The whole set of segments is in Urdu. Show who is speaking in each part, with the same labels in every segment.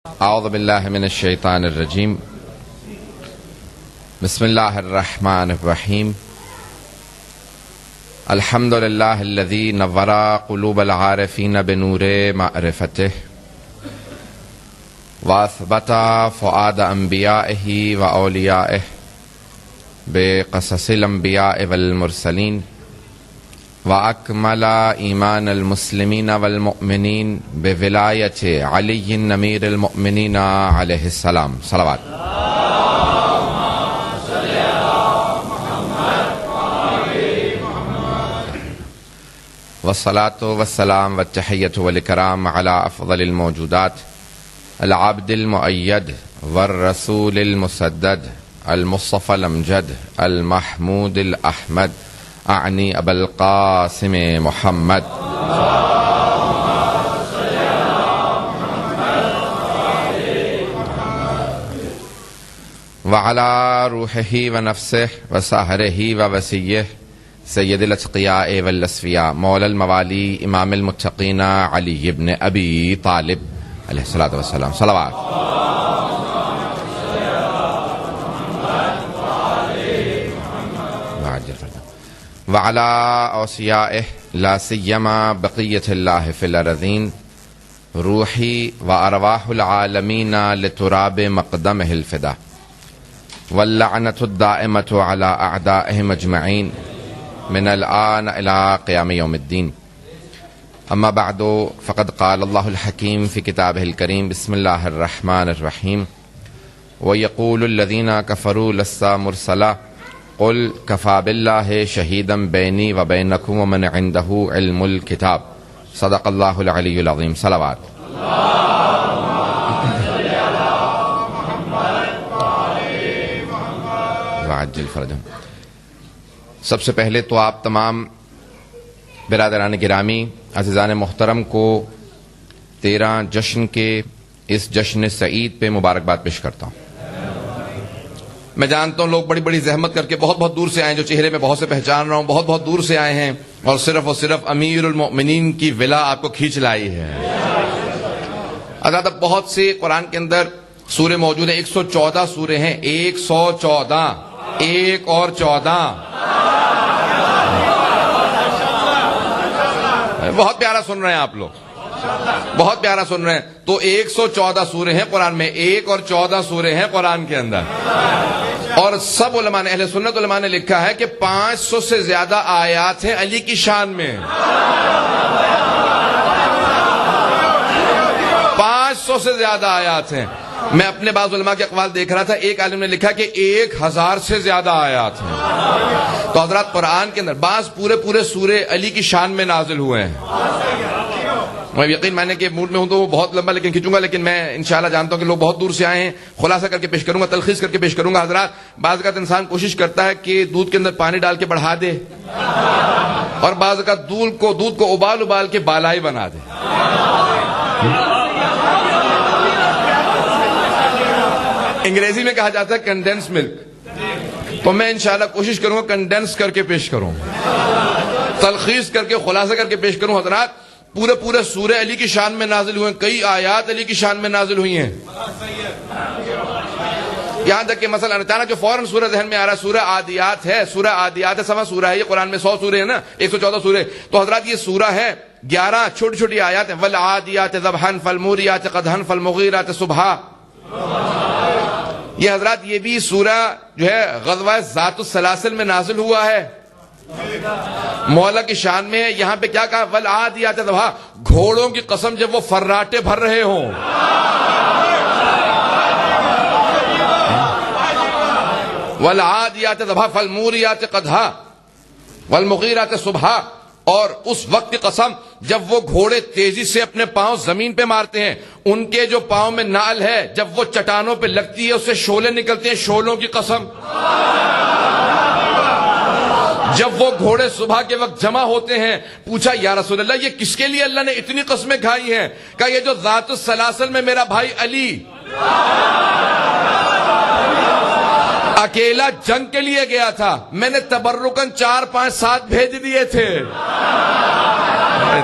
Speaker 1: اعوذ باللہ من الشیطان الرجیم بسم اللہ الرحمن الرحیم الحمد للہ الذی نور قلوب العارفین بنور معرفتہ واثبت فؤاد انبیائہ و اولیائہ بقصص الانبیاء والمرسلین وأكمل إيمان المسلمين والمؤمنين بولاية علي الأمير المؤمنين عليه السلام صلوات والصلاة والسلام والتحية والإكرام على أفضل الموجودات العبد المؤيد والرسول المسدد المصطفى الأمجد المحمود الأحمد اعنی ابا القاسم محمد وعلى روحه ونفسه وسحره ووسیه سید الاتقیاء والاصفیاء مولا الموالی امام المتقین علی بن ابی طالب علیہ الصلاۃ والسلام صلوات وعلى أوصيائه لا سيما بقية الله في الأرضين روحي وأرواح العالمين لتراب مقدمه الفدا واللعنة الدائمة على أعدائهم أجمعين من الآن إلى قيام يوم الدين. أما بعد فقد قال الله الحكيم في كتابه الكريم بسم الله الرحمن الرحيم ويقول الذين كفروا لست مرسلا قل کفا باللہ شہیدا بینی و بینکم ومن عنده علم الکتاب صدق اللہ العلی العظیم صلوات. وعجل فرجہم. سب سے پہلے تو آپ تمام برادران گرامی عزیزان محترم کو 13 جشن کے اس جشن سعید پہ مبارکباد پیش کرتا ہوں. میں جانتا ہوں لوگ بڑی بڑی زحمت کر کے بہت بہت دور سے آئے ہیں، جو چہرے میں بہت سے پہچان رہا ہوں، بہت بہت دور سے آئے ہیں اور صرف امیر المؤمنین کی ولا آپ کو کھینچ لائی ہے. حضرات بہت سے قرآن کے اندر سورے موجود ہیں، 114 سورے ہیں، 114 ایک اور 14. بہت پیارا سن رہے ہیں آپ لوگ، بہت پیارا سن رہے ہیں. تو 114 سورے ہیں قرآن میں، 1 اور 14 سورے ہیں قرآن کے اندر. اور سب علماء نے، اہل سنت علماء نے لکھا ہے کہ 500 سے زیادہ آیات ہیں علی کی شان میں. 500 سے زیادہ آیات ہیں. میں اپنے بعض علماء کے اقوال دیکھ رہا تھا، ایک عالم نے لکھا کہ 1000 سے زیادہ آیات ہیں. تو حضرات قرآن کے اندر بعض پورے سورے علی کی شان میں نازل ہوئے ہیں. میں یقین ماننے کے موڈ میں ہوں تو وہ بہت لمبا لیکن کھینچوں گا، لیکن میں انشاءاللہ جانتا ہوں کہ لوگ بہت دور سے آئے ہیں. خلاصہ کر کے پیش کروں گا، تلخیص کر کے پیش کروں گا. حضرات بعض اوقات انسان کوشش کرتا ہے کہ دودھ کے اندر پانی ڈال کے بڑھا دے، اور بعض اوقات دودھ کو ابال کے بالائی بنا دے. انگریزی میں کہا جاتا ہے کنڈینس ملک. تو میں انشاءاللہ کوشش کروں گا کنڈینس کر کے پیش کروں، تلخیص کر کے خلاصہ کر کے پیش کروں. حضرات پورے سورہ علی کی شان میں نازل ہوئے ہیں، کئی آیات علی کی شان میں نازل ہوئی ہیں. یہاں تک کہ مثلا اچانک جو فوراً سورہ ذہن میں آ رہا ہے سورہ عادیات ہے. سورہ عادیات ہے، سوا سورہ ہے یہ. قرآن میں 100 سورے ہیں نا، 114 سورے. تو حضرات یہ سورہ ہے 11 چھوٹی آیات ہیں. والعادیات ضبحا فالموریات قدحا فالمغیرات صبحا. یہ حضرات یہ بھی سورہ جو ہے غزوہ ذات السلاسل میں نازل ہوا ہے، مولا کی شان میں. یہاں پہ کیا کہا؟ والعادیات ضبحا، گھوڑوں کی قسم جب وہ فراٹے بھر رہے ہوں. والعادیات ضبحا فالموریات قدحا والمغیرات صبحا. اور اس وقت کی قسم جب وہ گھوڑے تیزی سے اپنے پاؤں زمین پہ مارتے ہیں، ان کے جو پاؤں میں نال ہے جب وہ چٹانوں پہ لگتی ہے اس سے شعلے نکلتے ہیں، شعلوں کی قسم. جب وہ گھوڑے صبح کے وقت جمع ہوتے ہیں، پوچھا یا رسول اللہ یہ کس کے لیے اللہ نے اتنی قسمیں کھائی ہیں؟ کہا یہ جو ذات السلاسل میں میرا بھائی علی اکیلا جنگ کے لیے گیا تھا، میں نے تبرکن 4 5 7 بھیج دیے تھے.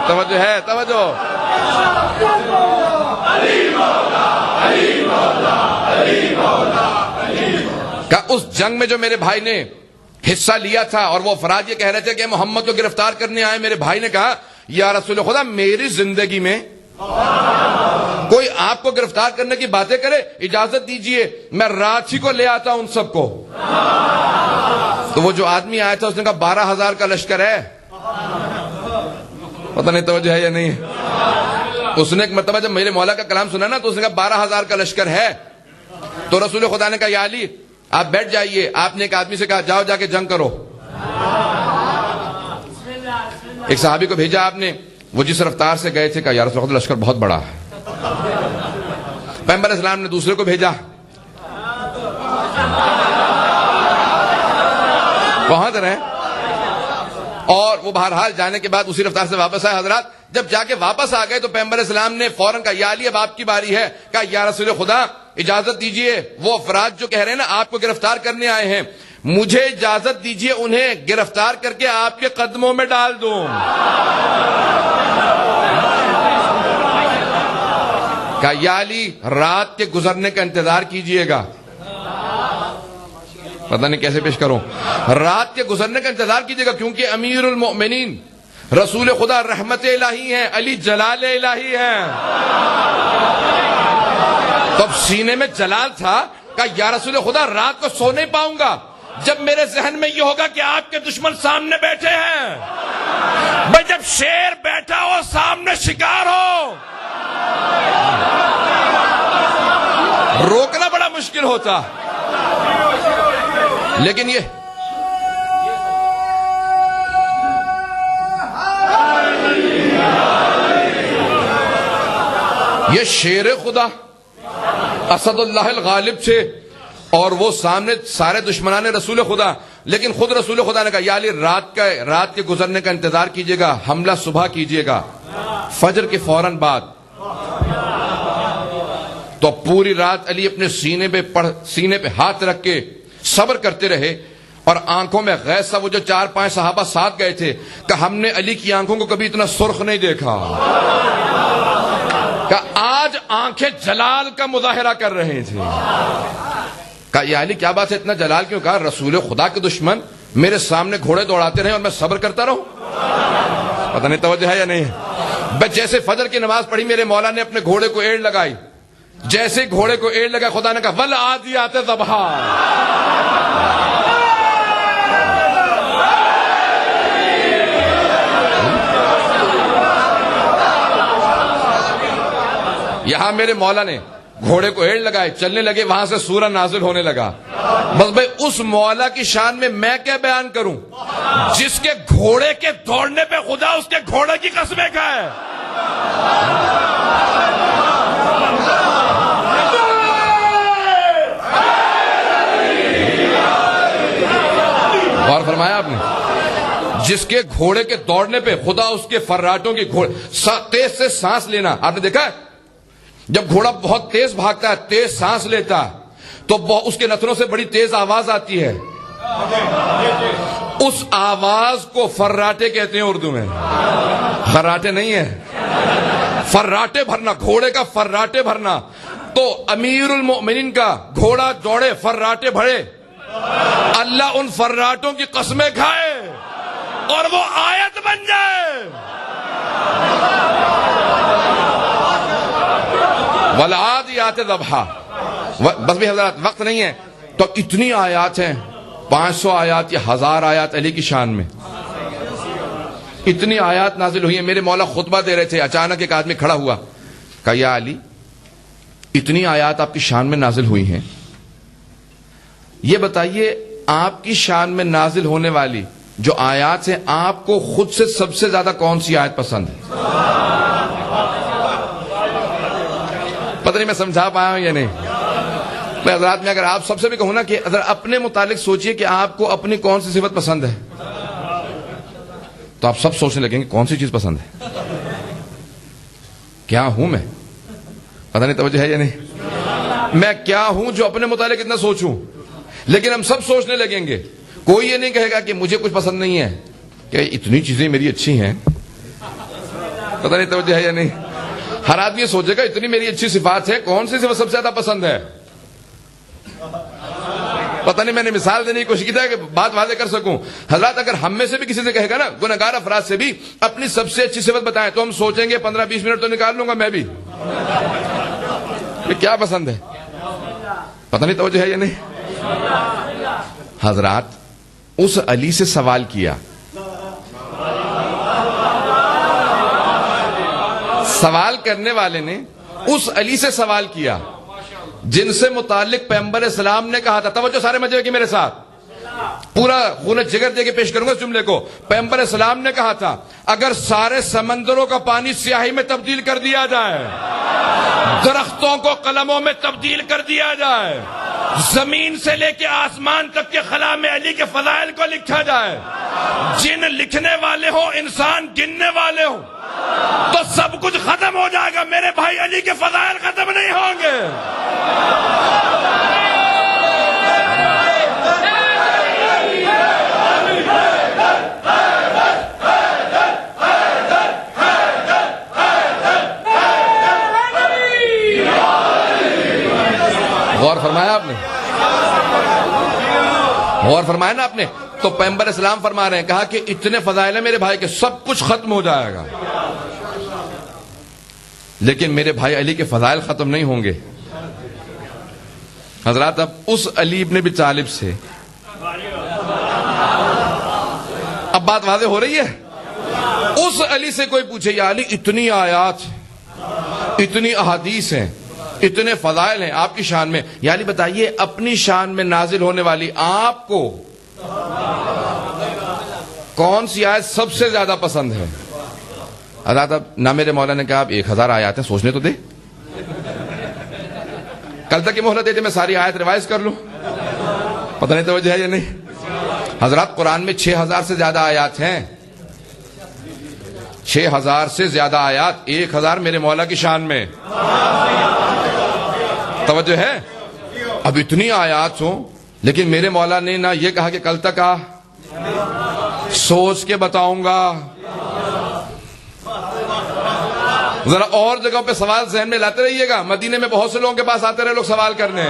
Speaker 1: توجہ ہے، توجہ. علی مولا اس جنگ میں جو میرے بھائی نے حصہ لیا تھا اور وہ افراد یہ کہہ رہے تھے کہ محمد کو گرفتار کرنے آئے، میرے بھائی نے کہا یا رسول خدا میری زندگی میں کوئی آپ کو گرفتار کرنے کی باتیں کرے، اجازت دیجئے میں رات ہی کو لے آتا ہوں ان سب کو۔ تو وہ جو آدمی آیا تھا اس نے کہا 12,000 کا لشکر ہے، پتہ نہیں توجہ ہے یا نہیں ہے۔ اس نے ایک مرتبہ جب میرے مولا کا کلام سنا نا تو اس نے کہا 12,000 کا لشکر ہے۔ تو رسول خدا نے کہا یا علی آپ بیٹھ جائیے۔ آپ نے ایک آدمی سے کہا جاؤ جا کے جنگ کرو۔ ایک صحابی کو بھیجا آپ نے، وہ جس رفتار سے گئے تھے کہا یا رسول اللہ لشکر بہت بڑا ہے۔ پیغمبر اسلام نے دوسرے کو بھیجا، پہنچ رہے ہیں، اور وہ بہرحال جانے کے بعد اسی رفتار سے واپس آئے۔ حضرات جب جا کے واپس آ گئے تو پیغمبر اسلام نے فوراً کہا یا علی اب آپ کی باری ہے۔ کہا یا رسول خدا اجازت دیجئے، وہ افراد جو کہہ رہے ہیں نا آپ کو گرفتار کرنے آئے ہیں، مجھے اجازت دیجئے انہیں گرفتار کر کے آپ کے قدموں میں ڈال دوں۔ کہا یا علی رات کے گزرنے کا انتظار کیجئے گا۔ پتہ نہیں کیسے پیش کروں، رات کے گزرنے کا انتظار کیجئے گا کیونکہ امیر المؤمنین رسول خدا رحمت الہی ہیں، علی جلال الہی ہیں۔ تو اب سینے میں جلال تھا، کہا یا رسول خدا رات کو سو نہیں پاؤں گا جب میرے ذہن میں یہ ہوگا کہ آپ کے دشمن سامنے بیٹھے ہیں۔ بھائی جب شیر بیٹھا ہو سامنے شکار ہو، روکنا بڑا مشکل ہوتا۔ لیکن یہ شیر خدا اسد اللہ الغالب تھے اور وہ سامنے سارے دشمنان رسول خدا، لیکن خود رسول خدا نے کہا یا علی رات کے گزرنے کا انتظار کیجئے گا، حملہ صبح کیجئے گا فجر کے فوراً بعد۔ تو پوری رات علی اپنے سینے پہ ہاتھ رکھ کے صبر کرتے رہے اور آنکھوں میں غیظ تھا۔ وہ جو 4-5 صحابہ ساتھ گئے تھے کہ ہم نے علی کی آنکھوں کو کبھی اتنا سرخ نہیں دیکھا، کہ آج آنکھیں جلال کا مظاہرہ کر رہے تھے۔ کہا یا علی کیا بات ہے اتنا جلال کیوں؟ کہا رسول خدا کے دشمن میرے سامنے گھوڑے دوڑاتے رہے اور میں صبر کرتا رہوں۔ پتہ نہیں توجہ ہے یا نہیں ہے۔ بس جیسے فجر کی نماز پڑھی میرے مولا نے اپنے گھوڑے کو ایڑ لگائی، جیسے گھوڑے کو ایڑ لگا خدا نے کہا والعادیات ضبحا۔ یہاں میرے مولا نے گھوڑے کو ایڑ لگائے، چلنے لگے، وہاں سے سورہ نازل ہونے لگا۔ بس بھائی اس مولا کی شان میں کیا بیان کروں جس کے گھوڑے کے دوڑنے پہ خدا اس کے گھوڑے کی قسمیں کھائے۔ اور فرمایا آپ نے جس کے گھوڑے کے دوڑنے پہ خدا اس کے فراٹوں کی تیز سے سانس لینا، آپ نے دیکھا ہے جب گھوڑا بہت تیز بھاگتا ہے، تیز سانس لیتا ہے تو اس کے نتنوں سے بڑی تیز آواز آتی ہے، اس آواز کو فراٹے کہتے ہیں اردو میں، خراٹے نہیں ہے، فراٹے بھرنا، گھوڑے کا فراٹے بھرنا۔ تو امیر المؤمنین کا گھوڑا دوڑے، فراٹے بھرے، اللہ ان فراٹوں کی قسمیں کھائے اور وہ آیت بن جائے۔ والعادیات ضبحا۔ بس بھی حضرات وقت نہیں ہے تو اتنی آیات ہیں، 500 آیات یا 1000 آیات علی کی شان میں، اتنی آیات نازل ہوئی ہیں۔ میرے مولا خطبہ دے رہے تھے، اچانک ایک آدمی کھڑا ہوا، کہا یا علی اتنی آیات آپ کی شان میں نازل ہوئی ہیں، یہ بتائیے آپ کی شان میں نازل ہونے والی جو آیات ہیں آپ کو خود سے سب سے زیادہ کون سی آیت پسند ہے؟ پتہ نہیں میں سمجھا پایا ہوں یا نہیں۔ میں حضرات میں اگر آپ سب سے بھی کہوں نا کہ اگر اپنے متعلق سوچئے کہ آپ کو اپنی کون سی صفت پسند ہے تو آپ سب سوچنے لگیں گے کون سی چیز پسند ہے، کیا ہوں میں؟ پتہ نہیں توجہ ہے یا نہیں، میں کیا ہوں جو اپنے متعلق اتنا سوچوں؟ لیکن ہم سب سوچنے لگیں گے، کوئی یہ نہیں کہے گا کہ مجھے کچھ پسند نہیں ہے، کہ اتنی چیزیں میری اچھی ہیں، پتہ نہیں توجہ ہے یا نہیں۔ ہر آدمی یہ سوچے گا اتنی میری اچھی صفات ہے، کون سی صفت سب سے زیادہ پسند ہے؟ پتہ نہیں میں نے مثال دینے کی کوشش کی تھی کہ بات واضح کر سکوں. حضرات اگر ہم میں سے بھی کسی سے کہے گا نا گنہگار افراد سے بھی اپنی سب سے اچھی صفت بتائیں تو ہم سوچیں گے 15-20 منٹ تو نکال لوں گا میں بھی. یہ کیا پسند ہے؟ پتہ نہیں توجہ ہے یا نہیں. حضرات اس علی سے سوال کیا, سوال کرنے والے نے اس علی سے سوال کیا جن سے متعلق پیغمبر اسلام نے کہا تھا, توجہ سارے مجھے کی میرے ساتھ, پورا خون جگر دے کے پیش کروں گا اس جملے کو. پیغمبر اسلام نے کہا تھا اگر سارے سمندروں کا پانی سیاہی میں تبدیل کر دیا جائے, درختوں کو قلموں میں تبدیل کر دیا جائے, زمین سے لے کے آسمان تک کے خلا میں علی کے فضائل کو لکھا جائے, جن لکھنے والے ہوں انسان گننے والے ہوں, تو سب کچھ ختم ہو جائے گا, میرے بھائی علی کے فضائل ختم نہیں ہوں گے. غور فرمایا آپ نے, غور فرمایا نا آپ نے. تو پیغمبر اسلام فرما رہے ہیں, کہا کہ اتنے فضائل ہیں میرے بھائی کے سب کچھ ختم ہو جائے گا, لیکن میرے بھائی علی کے فضائل ختم نہیں ہوں گے. حضرات اب اس علی ابن ابی طالب سے اب بات واضح ہو رہی ہے. اس علی سے کوئی پوچھے یا علی اتنی آیات, اتنی احادیث ہیں, اتنے فضائل ہیں آپ کی شان میں, یا علی بتائیے اپنی شان میں نازل ہونے والی آپ کو کون سی آیت سب سے زیادہ پسند ہے؟ حضرات اب نہ میرے مولا نے کہا آپ 1000 آیات ہیں سوچنے تو دے, کل تک کی مہلت دے دے میں ساری آیت ریوائز کر لوں, پتہ نہیں توجہ ہے یا نہیں. حضرات قرآن میں 6000 سے زیادہ آیات ہیں, 6000 سے زیادہ آیات, 1000 میرے مولا کی شان میں. توجہ ہے. اب اتنی آیات ہوں لیکن میرے مولا نے نہ یہ کہا کہ کل تک آ, سوچ کے بتاؤں گا. ذرا اور جگہوں پہ سوال ذہن میں لاتے رہیے گا, مدینے میں بہت سے لوگوں کے پاس آتے رہے لوگ سوال کرنے,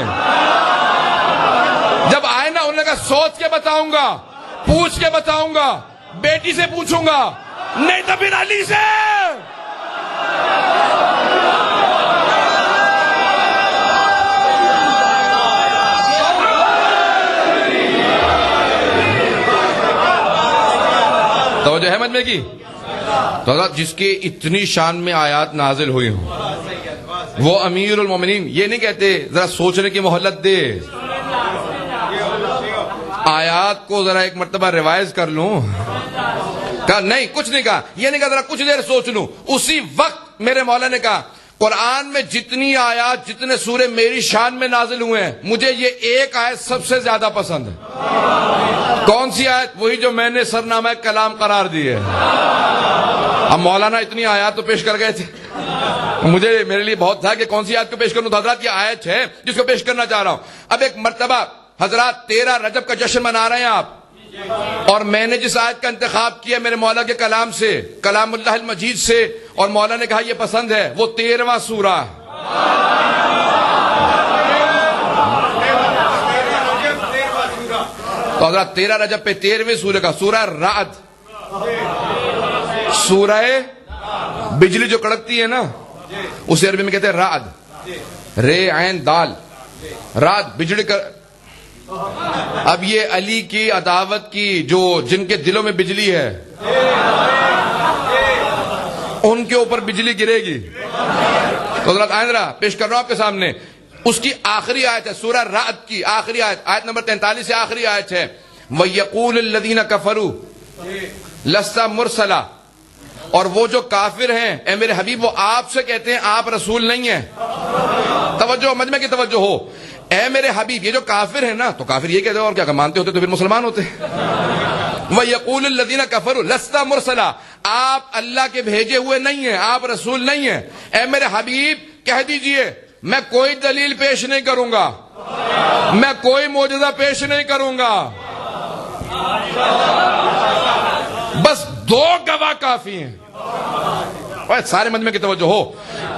Speaker 1: جب آئے نا انہوں نے کہا سوچ کے بتاؤں گا, پوچھ کے بتاؤں گا, بیٹی سے پوچھوں گا, نہیں تو پھر علی سے. توجہ ہے مجمع کی. تو حضرت جس کے اتنی شان میں آیات نازل ہوئی ہوں وہ امیر المومنین, یہ نہیں کہتے ذرا سوچنے کی مہلت دے, آیات کو ذرا ایک مرتبہ ریوائز کر لوں, کہا نہیں کچھ نہیں کہا, یہ نہیں کہا ذرا کچھ دیر سوچ لوں. اسی وقت میرے مولا نے کہا قرآن میں جتنی آیات جتنے سورے میری شان میں نازل ہوئے ہیں مجھے یہ ایک آیت سب سے زیادہ پسند ہے. کون سی آیت؟ وہی جو میں نے سرنامہ کلام قرار دی ہے. اب مولانا اتنی آیات تو پیش کر گئے تھے, مجھے میرے لیے بہت تھا کہ کون سی آیت کو پیش کروں. حضرات یہ آیت ہے جس کو پیش کرنا چاہ رہا ہوں. اب ایک مرتبہ حضرات 13 رجب کا جشن منا رہے ہیں آپ, اور میں نے جس آیت کا انتخاب کیا میرے مولا کے کلام سے, کلام اللہ المجید سے, اور مولا نے کہا یہ پسند ہے, وہ 13واں سورہ. تو حضرات 13 رجب پہ 13ویں سورہ کا سورہ رعد, سورہ بجلی جو کڑکتی ہے نا اسے عربی میں کہتے ہیں رعد, رے عین دال, رعد بجلی کا. اب یہ علی کی عداوت کی جو جن کے دلوں میں بجلی ہے ان کے اوپر بجلی گرے گی. تو حضرات آئندہ پیش کر رہا ہوں آپ کے سامنے اس کی آخری آیت ہے, سورہ رعد کی آخری آیت, آیت نمبر 43 سے آخری آیت ہے. وَيَقُولُ الَّذِينَ كَفَرُوا لَسْتَ مُرْسَلًا, اور وہ جو کافر ہیں اے میرے حبیب وہ آپ سے کہتے ہیں آپ رسول نہیں ہیں. توجہ, مجمع کی توجہ ہو. اے میرے حبیب, یہ جو کافر ہیں نا, تو کافر یہ کہتے ہیں اور کیا مانتے ہوتے تو پھر مسلمان ہوتے. وَيَقُولُ الَّذِينَ كَفَرُوا لَسْتَ مُرْسَلًا, آپ اللہ کے بھیجے ہوئے نہیں ہیں, آپ رسول نہیں ہیں. اے میرے حبیب کہہ دیجئے میں کوئی دلیل پیش نہیں کروں گا, میں کوئی معجزہ پیش نہیں کروں گا, بس 2 گواہ کافی ہیں. سارے مجمع کی توجہ ہو.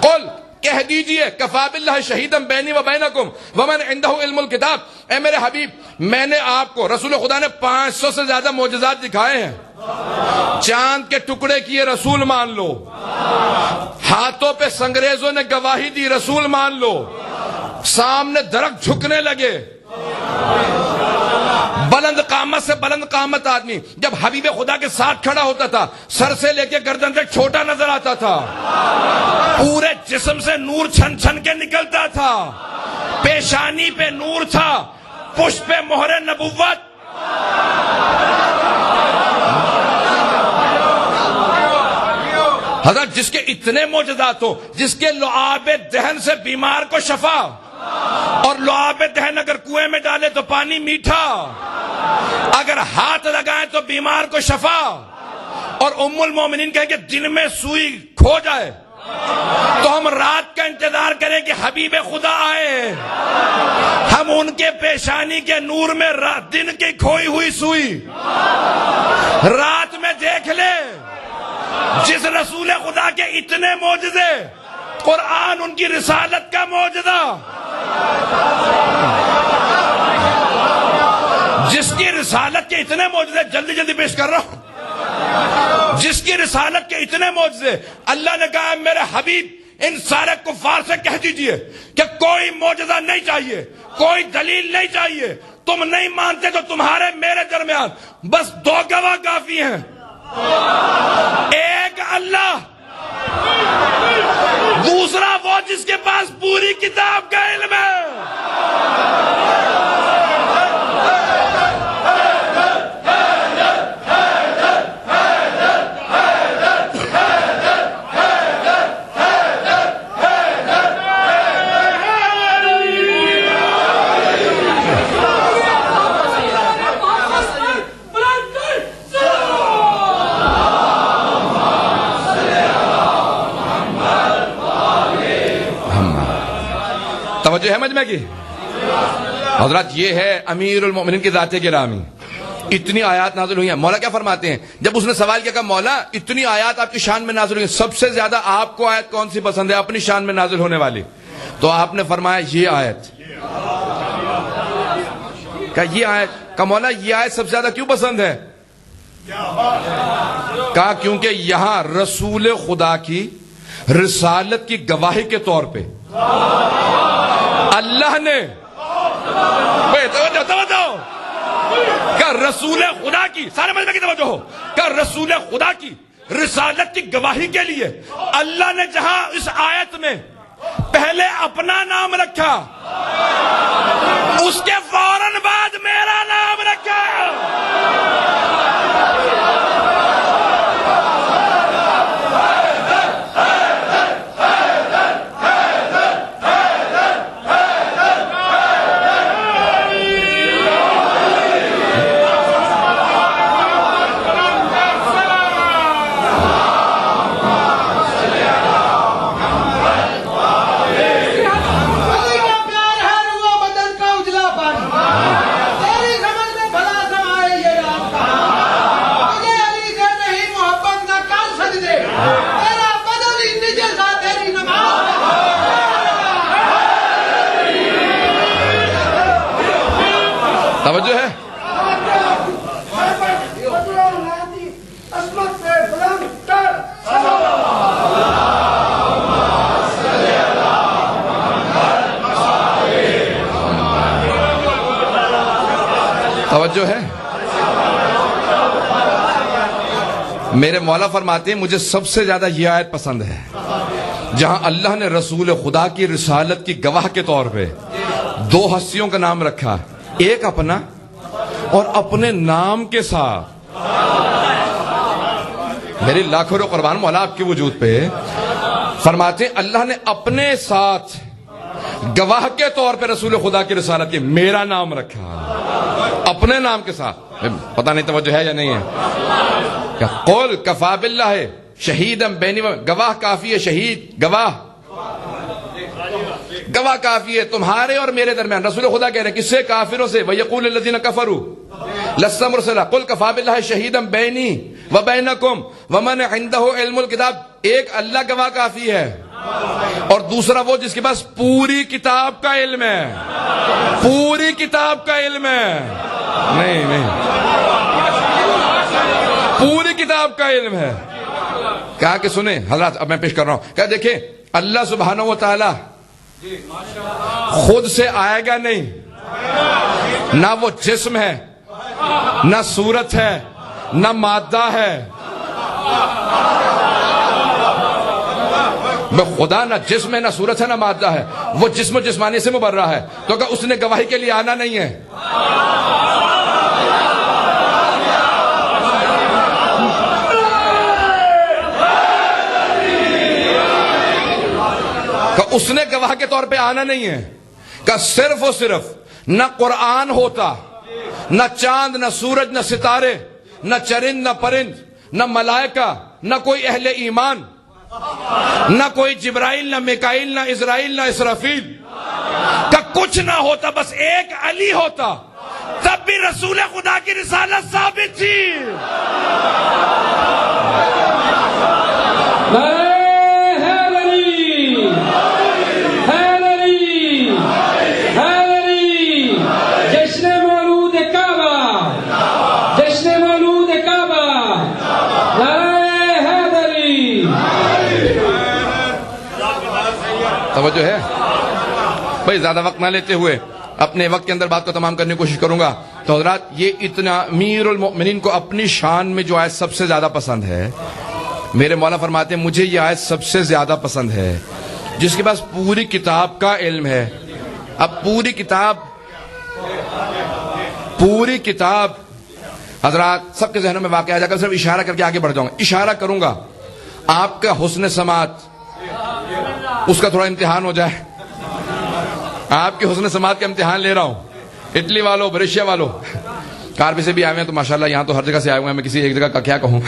Speaker 1: قل, کہہ دیجئے کفا باللہ شہیدا بینی و بینکم ومن عندہ علم الکتاب، اے میرے حبیب میں نے آپ کو، رسول خدا نے 500 سے زیادہ معجزات دکھائے ہیں، چاند کے ٹکڑے کیے رسول مان لو، ہاتھوں پہ سنگریزوں نے گواہی دی رسول مان لو، سامنے درخت جھکنے لگے، بلند قامت سے بلند قامت آدمی جب حبیب خدا کے ساتھ کھڑا ہوتا تھا سر سے لے کے گردن تک چھوٹا نظر آتا تھا، پورے جسم سے نور چھن چھن کے نکلتا تھا، پیشانی پہ نور تھا، پشت پہ مہر نبوت۔ حضرت جس کے اتنے معجزات ہو، جس کے لعاب دہن سے بیمار کو شفا، اور لعاب دہن اگر کنویں میں ڈالے تو پانی میٹھا، اگر ہاتھ لگائیں تو بیمار کو شفا، اور ام المومنین کہیں کہ دن میں سوئی کھو جائے تو ہم رات کا انتظار کریں کہ حبیب خدا آئے، ہم ان کے پیشانی کے نور میں دن کی کھوئی ہوئی سوئی رات میں دیکھ لیں۔ جس رسول خدا کے اتنے معجزے، قرآن ان کی رسالت کا معجزہ، جس کی رسالت کے اتنے معجزے، جلدی جلدی پیش کر رہا ہوں، جس کی رسالت کے اتنے معجزے، اللہ نے کہا میرے حبیب ان سارے کفار سے کہہ دیجئے کہ کوئی معجزہ نہیں چاہیے، کوئی دلیل نہیں چاہیے، تم نہیں مانتے تو تمہارے میرے درمیان بس 2 گواہ کافی ہیں، ایک اللہ، دوسرا وہ جس کے پاس پوری کتاب کا علم ہے۔ توجہ ہے مجمع کی؟ حضرات یہ ہے امیر المومنین کی ذات گرامی، اتنی آیات نازل ہوئی ہیں۔ مولا کیا فرماتے ہیں جب اس نے سوال کیا کہ مولا اتنی آیات آپ کی شان میں نازل ہوئی ہیں، سب سے زیادہ آپ کو آیت کون سی پسند ہے اپنی شان میں نازل ہونے والی؟ تو آپ نے فرمایا یہ آیت۔ کہ یہ آیت، کہ مولا یہ آیت سب سے زیادہ کیوں پسند ہے؟ کہا کیونکہ یہاں رسول خدا کی رسالت کی گواہی کے طور پہ اللہ نے کہ رسول خدا کی، سارے مجمع کی توجہ ہو، کہ رسول خدا کی رسالت کی گواہی کے لیے اللہ نے جہاں اس آیت میں پہلے اپنا نام رکھا، اس کے فوراً بعد میرا نام رکھا۔ توجہ ہے؟ توجہ ہے؟ میرے مولا فرماتے ہیں مجھے سب سے زیادہ یہ آیت پسند ہے جہاں اللہ نے رسول خدا کی رسالت کی گواہ کے طور پہ 2 ہستیوں کا نام رکھا، ایک اپنا اور اپنے نام کے ساتھ۔ میری لاکھوں قربان مولا آپ کے وجود پہ فرماتے ہیں اللہ نے اپنے ساتھ گواہ کے طور پہ رسول خدا کی رسالت کی میرا نام رکھا، اپنے نام کے ساتھ۔ پتہ نہیں توجہ ہے یا نہیں ہے؟ کہ قول کفا باللہ شہیدم بینی، گواہ کافی ہے، شہید گواہ، گواہ کافی ہے تمہارے اور میرے درمیان۔ رسول خدا کہہ رہے ہیں کس سے؟ کافروں سے۔ وَيَقُولُ الَّذِينَ كَفَرُوا لَسْتَ مُرْسَلًا قُلْ كَفَى بِاللَّهِ شَهِيدًا بَيْنِي وَبَيْنَكُمْ وَمَنْ عِندَهُ عِلْمُ الْكِتَابِ۔ ایک اللہ گواہ کافی ہے،
Speaker 2: اور دوسرا وہ جس کے پاس پوری کتاب کا علم ہے. پوری کتاب کا علم ہے. نہیں پوری کتاب کا علم ہے. کہا کہ سنیں حضرات, اب میں پیش کر رہا ہوں. کہا دیکھیں اللہ سبحانہ و تعالی خود سے آئے گا نہیں, نہ وہ جسم ہے, نہ صورت ہے, نہ مادہ ہے. خدا نہ جسم ہے, نہ صورت ہے, نہ مادہ ہے. وہ جسم و جسمانی سے مبرہ ہے, تو کہ اس نے گواہی کے لیے آنا نہیں ہے. کہ اس نے گواہ کے طور پہ آنا نہیں ہے. کہ صرف و صرف نہ قرآن ہوتا, نہ چاند, نہ سورج, نہ ستارے, نہ چرند, نہ پرند, نہ ملائکہ, نہ کوئی اہل ایمان, نہ کوئی جبرائیل, نہ میکائیل, نہ اسرائیل, نہ اسرافیل, کا کچھ نہ ہوتا, بس ایک علی ہوتا, تب بھی رسول خدا کی رسالت ثابت تھی. توجہ ہے بھائی. زیادہ وقت نہ لیتے ہوئے اپنے وقت کے اندر بات کو تمام کرنے کی کوشش کروں گا. تو حضرات یہ اتنا امیر المؤمنین کو اپنی شان میں جو آیت سب سے زیادہ پسند ہے, میرے مولا فرماتے ہیں مجھے یہ آیت سب سے زیادہ پسند ہے, جس کے پاس پوری کتاب کا علم ہے. اب پوری کتاب حضرات سب کے ذہنوں میں واقع آ جا کر صرف اشارہ کر کے آگے بڑھ جاؤں گا. اشارہ کروں گا آپ کا حسن سماعت, اس کا تھوڑا امتحان ہو جائے. آپ کے حسن سماعت کا امتحان لے رہا ہوں. اٹلی والوں, بریشیا والوں, کاربی سے بھی آئے ہیں تو ماشاءاللہ, یہاں تو ہر جگہ سے آئے ہوئے ہیں, میں کسی ایک جگہ کا کیا کہوں.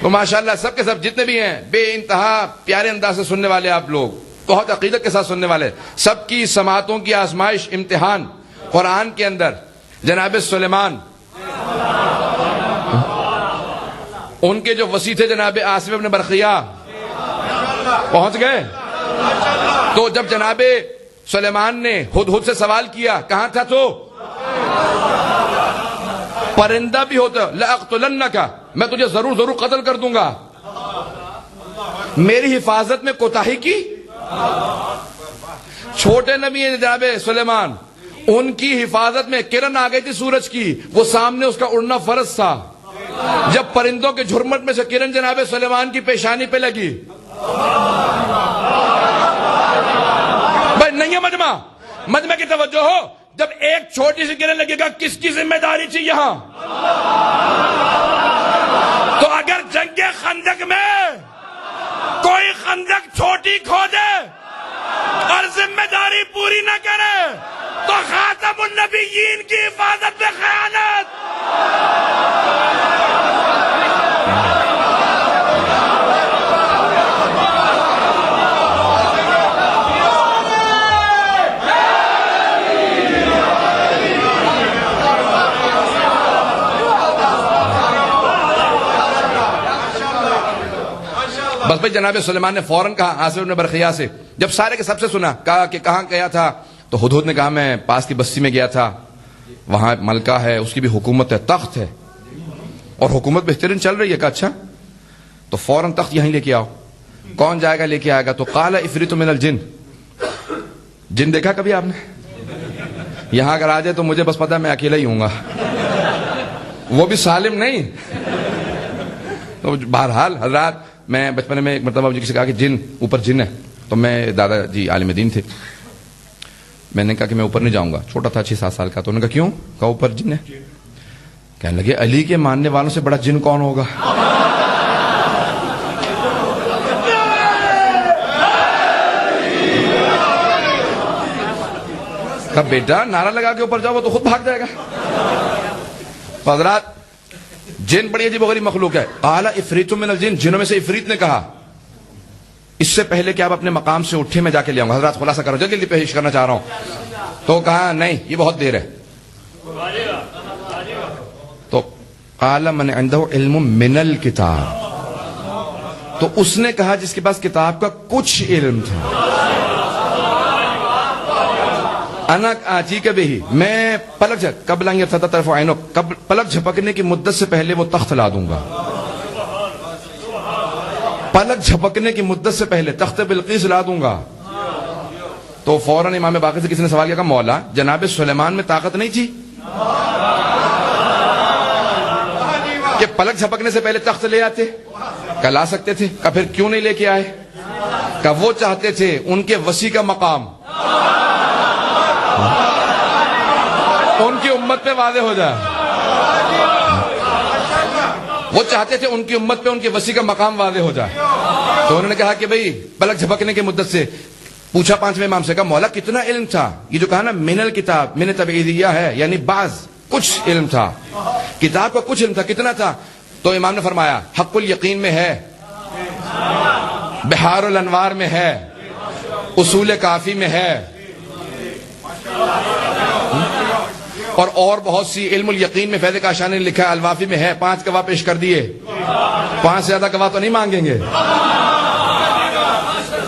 Speaker 2: تو ماشاءاللہ سب کے سب جتنے بھی ہیں بے انتہا پیارے انداز سے سننے والے آپ لوگ, بہت عقیدت کے ساتھ سننے والے. سب کی سماعتوں کی آزمائش, امتحان قرآن کے اندر جناب سلیمان, ان کے جو وصی تھے جناب آصف ابن برقیہ پہنچ گئے. تو جب جناب سلیمان نے ہدہد سے سوال کیا کہاں تھا, تو پرندہ بھی ہوتا لأقتلنک, میں تجھے ضرور قتل کر دوں گا. میری حفاظت میں کوتاہی کی. چھوٹے نبی ہیں جناب سلیمان, ان کی حفاظت میں کرن آ گئی تھی سورج کی, وہ سامنے اس کا اڑنا فرض تھا. جب پرندوں کے جھرمٹ میں سے کرن جناب سلیمان کی پیشانی پہ لگی, بھائی نہیں ہے مجمع کی توجہ ہو, جب ایک چھوٹی سی کرن لگے گا کس کی ذمہ داری تھی یہاں؟ تو اگر جنگ خندق میں کوئی خندق چھوٹی کھودے اور ذمہ داری پوری نہ کرے تو خاتم النبیین کی حفاظت میں خیانت. بس بھائی جناب سلیمان نے فوراً کہا آصف بن برقیہ سے, جب سارے کے سب سے سنا, کہا کہ کہاں گیا تھا, تو ہدہد نے کہا میں پاس کی بستی میں گیا تھا, وہاں ملکہ ہے, اس کی بھی حکومت ہے, تخت ہے, اور حکومت بہترین چل رہی ہے. کہا اچھا, تو فوراً تخت یہیں لے کے آؤ. کون جائے گا لے کے آئے گا؟ تو قال عفریت من الجن, جن دیکھا کبھی آپ نے؟ یہاں اگر آ جائے تو مجھے بس پتا میں اکیلا ہی ہوں گا, وہ بھی سالم نہیں. تو بہرحال حضرات میں بچپن میں ایک مرتبہ مجھے کسی کہا کہ جن اوپر جن ہے, تو میں دادا جی عالم دین تھے, میں نے کہا کہ میں اوپر نہیں جاؤں گا, چھوٹا تھا 6-7 سال کا. تو انہوں نے کہا کیوں؟ کہا اوپر جن ہے. کہنے لگے علی کے ماننے والوں سے بڑا جن کون ہوگا؟ کہا بیٹا نعرہ لگا کے اوپر جاؤ, وہ تو خود بھاگ جائے گا. حضرات جن بڑی عجیب و غریب مخلوق ہے. قال عفریت من الجن, جنوں میں سے عفریت نے کہا اس سے پہلے کہ آپ اپنے مقام سے اٹھے میں جا کے لے آؤں گا. حضرات خلاصہ کرو, جلدی پیش کرنا چاہ رہا ہوں. تو کہا نہیں یہ بہت دیر ہے. تو قال من عنده علم من الکتاب, تو اس نے کہا جس کے پاس کتاب کا کچھ علم تھا، انا آتی کبھی ہی میں پلک جھپکنے کی مدت سے پہلے وہ تخت لا دوں گا. پلک جھپکنے کی مدت سے پہلے تخت بلقیس لا دوں گا. تو فوراً امام باقر سے کسی نے سوال کیا کہ مولا جناب سلیمان میں طاقت نہیں تھی کہ پلک جھپکنے سے پہلے تخت لے آتے؟ کہ لا سکتے تھے. کہ پھر کیوں نہیں لے کے آئے؟ کہ وہ چاہتے تھے ان کے وسیع کا مقام ان کی امت پہ واضح ہو جائے. وہ چاہتے تھے ان کی امت پہ ان کے وسیع کا مقام واضح ہو جائے. تو انہوں نے کہا کہ بھئی پلک جھپکنے کی مدت سے. پوچھا پانچویں امام سے، کہا مولا کتنا علم تھا؟ یہ جو کہا نا من الکتاب من تبعیدیہ ہے، یعنی بعض کچھ علم تھا، کتاب کا کچھ علم تھا. کتنا تھا؟ تو امام نے فرمایا حق الیقین میں ہے، بحار الانوار میں ہے، اصول کافی میں ہے، اور بہت سی. علم الیقین میں فیض کاشانی نے لکھا ہے، الوافی میں ہے. 5 گواہ پیش کر دیے. 5 سے زیادہ گواہ تو نہیں مانگیں گے.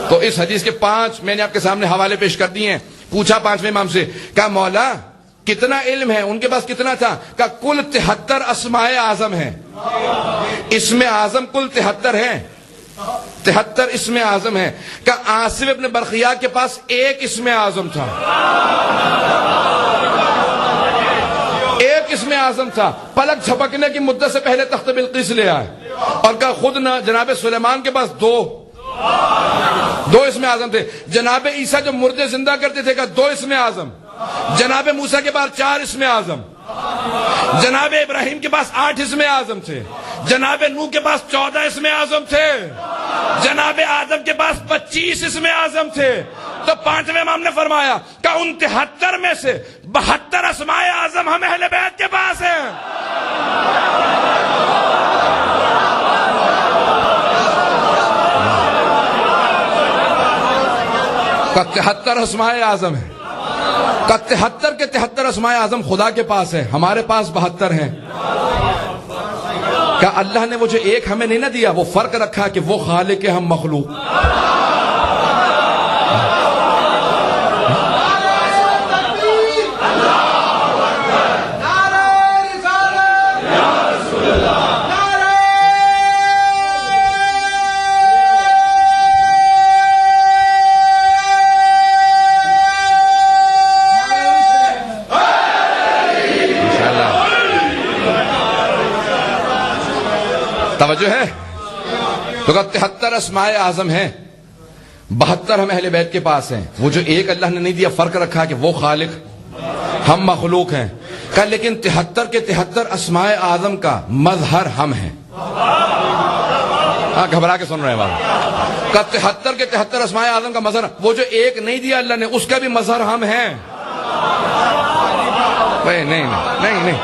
Speaker 2: تو اس حدیث کے 5 میں نے آپ کے سامنے حوالے پیش کر دیے ہیں. پوچھا پانچویں امام سے، کہا مولا کتنا علم ہے؟ ان کے پاس کتنا تھا؟ کہا کل 73 اسماء اعظم ہیں. اسم اعظم کل 73 ہیں. 73 اسم اعظم ہیں. کہا عاصم ابن برقیہ کے پاس 1 اسم اعظم تھا. 1 اسم اعظم تھا. پلک جھپکنے کی مدت سے پہلے تخت بلقیس لے آئے. اور کہا خود نہ جناب سلیمان کے پاس 2 اسم اعظم تھے. جناب عیسیٰ جو مردے زندہ کرتے تھے کہا 2 اسم اعظم. جناب موسیٰ کے پاس 4 اسم اعظم. جناب ابراہیم کے پاس 8 اسم اعظم تھے. جناب نوح کے پاس 14 اسم اعظم تھے. جناب آدم کے پاس 25 اسم اعظم تھے. تو پانچویں امام نے فرمایا کہ ان 73 میں سے 72 اسماء اعظم ہم اہل بیت کے پاس ہیں. کا 73 اسماء اعظم ہے. کا 73 کے 73 اسماء اعظم خدا کے پاس ہے، ہمارے پاس 72 ہیں. کہ اللہ نے وہ جو ایک ہمیں نہیں نہ دیا، وہ فرق رکھا کہ وہ خالق ہے، ہم مخلوق. توجہ ہے؟ تو 73 اسماء اعظم ہیں، 72 ہم اہل بیت کے پاس ہیں. وہ جو ایک اللہ نے نہیں دیا، فرق رکھا کہ وہ خالق، ہم مخلوق ہیں. کہ لیکن 73 کے 73 اسماء اعظم کا مظہر ہم ہیں. ہاں گھبرا کے سن رہے ہیں بات. کہ 73 کے 73 اسماء اعظم کا مظہر، وہ جو ایک نہیں دیا اللہ نے، اس کا بھی مظہر ہم ہیں. نہیں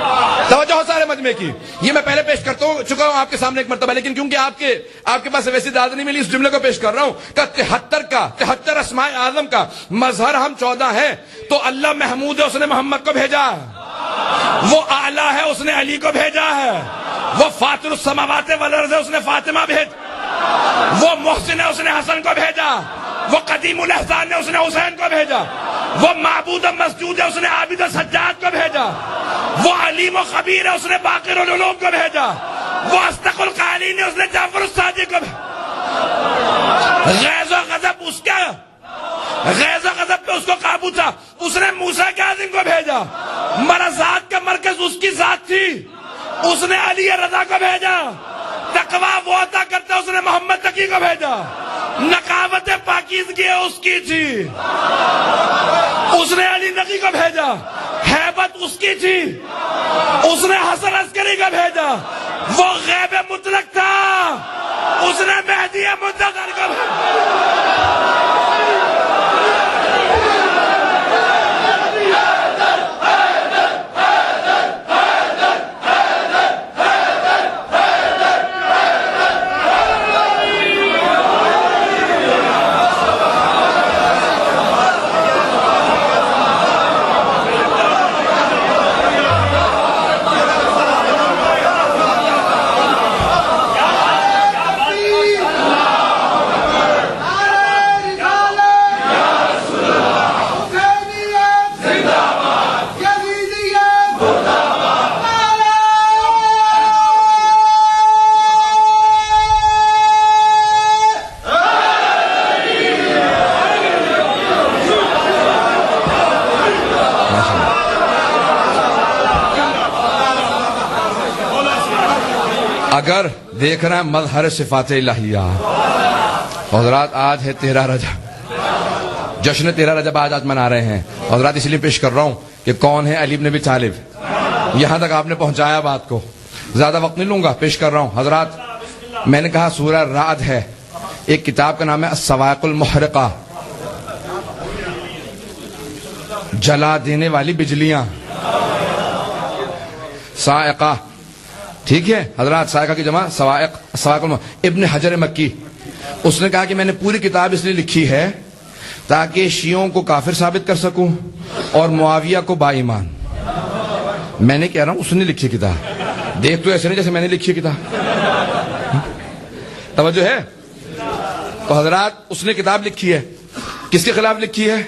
Speaker 2: توجہ ہو سارے مجمع کی. یہ میں پہلے پیش کرتا ہوں چکا ہوں آپ کے سامنے ایک مرتبہ، لیکن کیونکہ آپ کے پاس ویسی داد نہیں ملی، اس جملے کو پیش کر رہا ہوں. کہ 73 اسماء اعظم کا مظہر ہم 14 ہیں. تو اللہ محمود ہے، اس نے محمد کو بھیجا ہے. وہ اعلیٰ ہے، اس نے علی کو بھیجا ہے. وہ فاطر السماوات والارض ہے، اس نے فاطمہ بھیجا. وہ محسن ہے، اس نے حسن کو بھیجا. وہ قدیم الاحسان ہے، اس نے حسین کو بھیجا. وہ معبود مسجود ہے، اس نے عابد سجاد کو بھیجا. وہ علیم و خبیر ہے، اس نے باقر العلوم کو بھیجا. وہ اصدق القائلین ہے، اس نے جعفر الصادق کو بھیجا. غیظ و غضب اس کا، غیظ و غضب پہ اس کو قابو تھا، اس نے موسیٰ کاظم کو بھیجا. مرضات کا مرکز اس کی ذات تھی، اس نے علی رضا کو بھیجا. تقویٰ وہ عطا کرتا، اس نے محمد تقی کو بھیجا. نقاوت پاکیزگی اس کی تھی، اس نے علی نقی کو بھیجا. ہیبت اس کی تھی، اس نے حسن عسکری کو بھیجا. وہ غیب مطلق تھا، اس نے مہدی منتظر کو بھیجا. اگر دیکھ رہے ہیں مظہر صفات الہیہ. حضرات آج ہے 13 رجب, جشن 13 رجب آج منا رہے ہیں. حضرات اس لیے پیش کر رہا ہوں کہ کون ہے علی بن ابی طالب. یہاں تک آپ نے پہنچایا بات کو, زیادہ وقت نہیں لوں گا, پیش کر رہا ہوں. حضرات میں نے کہا سورہ رعد ہے, ایک کتاب کا نام ہے الصواعق المحرقہ, جلا دینے والی بجلیاں, صاعقہ, ٹھیک ہے حضرات, صاعقہ کی جمع صواعق, صواعق. ابن حجر مکی اس نے کہا کہ میں نے پوری کتاب اس لیے لکھی ہے تاکہ شیعوں کو کافر ثابت کر سکوں اور معاویہ کو با ایمان. میں نے کہہ رہا ہوں اس نے لکھی کتاب, دیکھ تو ایسے نہیں جیسے میں نے لکھی کتاب. توجہ ہے. تو حضرات اس نے کتاب لکھی ہے, کس کے خلاف لکھی ہے؟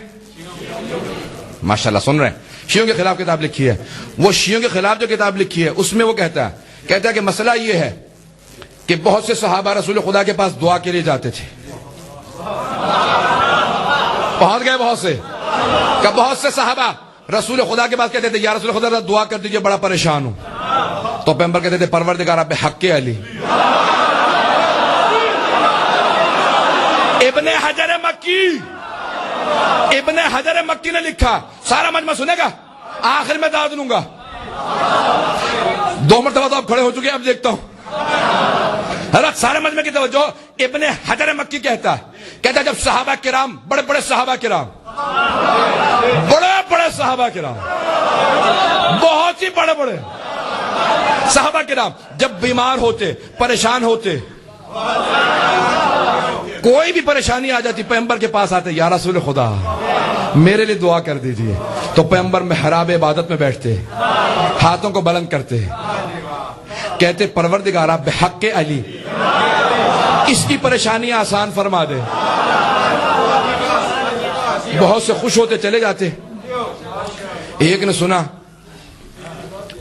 Speaker 2: ماشاءاللہ سن رہے ہیں, شیعوں کے خلاف کتاب لکھی ہے. وہ شیعوں کے خلاف جو کتاب لکھی ہے اس میں وہ کہتا ہے کہ مسئلہ یہ ہے کہ بہت سے صحابہ رسول خدا کے پاس دعا کے لیے جاتے تھے. پہنچ گئے بہت سے, کہ بہت سے صحابہ رسول خدا کے پاس کہتے تھے یا رسول خدا دعا کر دیجئے, بڑا پریشان ہوں. تو پیغمبر کہتے تھے پروردگار بحق علی. ابن حجر مکی نے لکھا, سارا مجمع سنے گا, آخر میں دعوت دوں گا. 2 مرتبہ تو آپ کھڑے ہو چکے, اب دیکھتا ہوں. حضرت سارے مجمع کی توجہ. ابن حجر مکی کہتا ہے جب صحابہ کرام, بڑے بڑے صحابہ کرام, بہت ہی بڑے بڑے صحابہ کرام جب بیمار ہوتے, پریشان ہوتے, کوئی بھی پریشانی آ جاتی, پیغمبر کے پاس آتے, یا رسول خدا میرے لیے دعا کر دیجئے. تو پیغمبر محراب عبادت میں بیٹھتے, ہاتھوں کو بلند کرتے, کہتے پروردگارا بحق علی اس کی پریشانی آسان فرما دے. بہت سے خوش ہوتے, چلے جاتے. ایک نے سنا,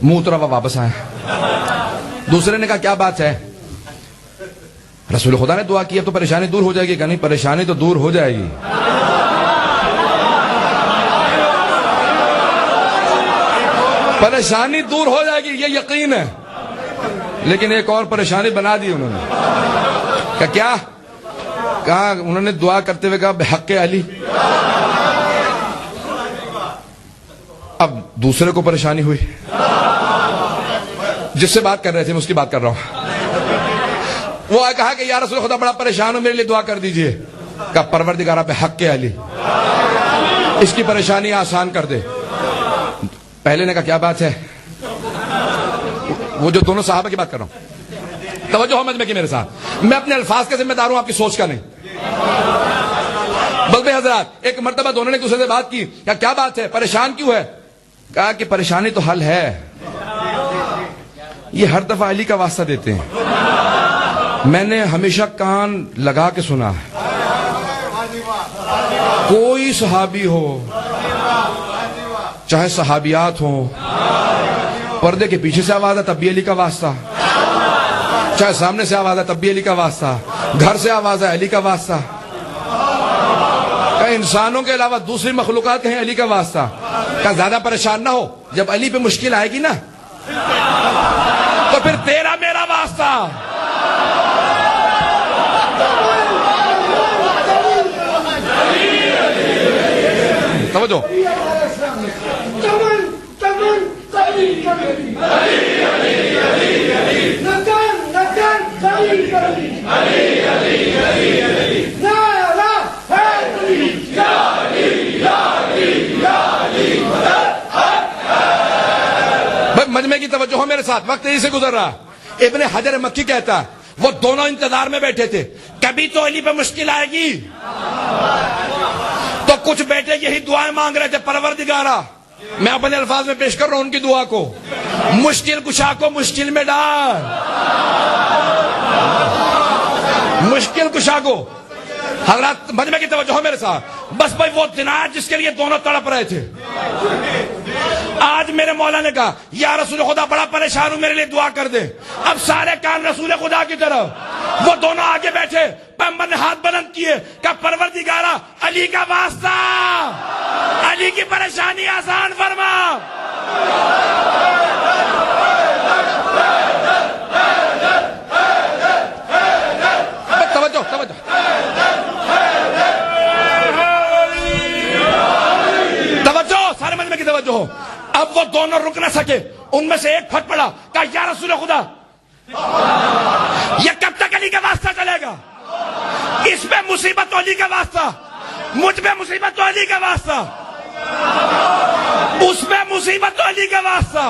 Speaker 2: منہ اترا ہوا واپس آیا. دوسرے نے کہا کیا بات ہے؟ رسول خدا نے دعا کی, اب تو پریشانی دور ہو جائے گی. کہ نہیں, پریشانی تو دور ہو جائے گی, پریشانی دور ہو جائے گی, یہ یقین ہے. لیکن ایک اور پریشانی بنا دی انہوں نے. کیا کہا انہوں نے دعا کرتے ہوئے کہا بحق علی. اب دوسرے کو پریشانی ہوئی, جس سے بات کر رہے تھے میں اس کی بات کر رہا ہوں. وہ کہا کہ یا رسول خدا بڑا پریشان ہوں, میرے لیے دعا کر دیجئے. کہا پروردگارا بحق علی اس کی پریشانی آسان کر دے. پہلے نے کہا کیا بات ہے؟ وہ جو دونوں صحابہ کی بات کر رہا ہوں, توجہ ہو مجمع کی میرے ساتھ. میں اپنے الفاظ کا ذمہ دار ہوں, آپ کی سوچ کا نہیں. بس بھائی حضرات, ایک مرتبہ دونوں نے دوسرے سے بات کی, کیا بات ہے, پریشان کیوں ہے؟ کہا کہ پریشانی تو حل ہے, یہ ہر دفعہ علی کا واسطہ دیتے ہیں. میں نے ہمیشہ کان لگا کے سنا ہے, کوئی صحابی ہو, چاہے صحابیات ہوں, پردے کے پیچھے سے آواز ہے تب بھی علی کا واسطہ, چاہے سامنے سے آواز ہے تب بھی علی کا واسطہ, گھر سے آواز ہے علی کا واسطہ, کہ انسانوں کے علاوہ دوسری مخلوقات ہیں علی کا واسطہ. کہ زیادہ پریشان نہ ہو, جب علی پہ مشکل آئے گی نا تو پھر تیرا میرا واسطہ. توجہ. مجمع کی توجہ ہو میرے ساتھ, وقت یہی سے گزر رہا. ابن حجر مکی کہتا ہے وہ دونوں انتظار میں بیٹھے تھے, کبھی تو علی پہ مشکل آئے گی. تو کچھ بیٹے یہی دعائیں مانگ رہے تھے, پروردگارا, میں اپنے الفاظ میں پیش کر رہا ہوں ان کی دعا کو, مشکل کشا کو مشکل میں ڈال, مشکل کشا کو. حضرات مجمع کی توجہ ہو میرے ساتھ. بس بھائی وہ دن آیا جس کے لیے دونوں تڑپ رہے تھے. آج میرے مولا نے کہا یا رسول خدا بڑا پریشان ہوں, میرے لیے دعا کر دے. اب سارے کان رسول خدا کی طرف, وہ دونوں آگے بیٹھے, پیغمبر نے ہاتھ بلند کیے, کہ پروردگارا علی کا واسطہ, علی کی پریشانی آسان فرما. سارے مجمع کی توجہ ہو. اب وہ دونوں رک نہ سکے, ان میں سے ایک پھٹ پڑا, کہا یا رسول خدا یہ کب تک علی کا واسطہ چلے گا؟ اس پہ مصیبت تو علی کا واسطہ, مجھ پہ مصیبت تو علی کا واسطہ, اس پہ مصیبت تو علی کا واسطہ,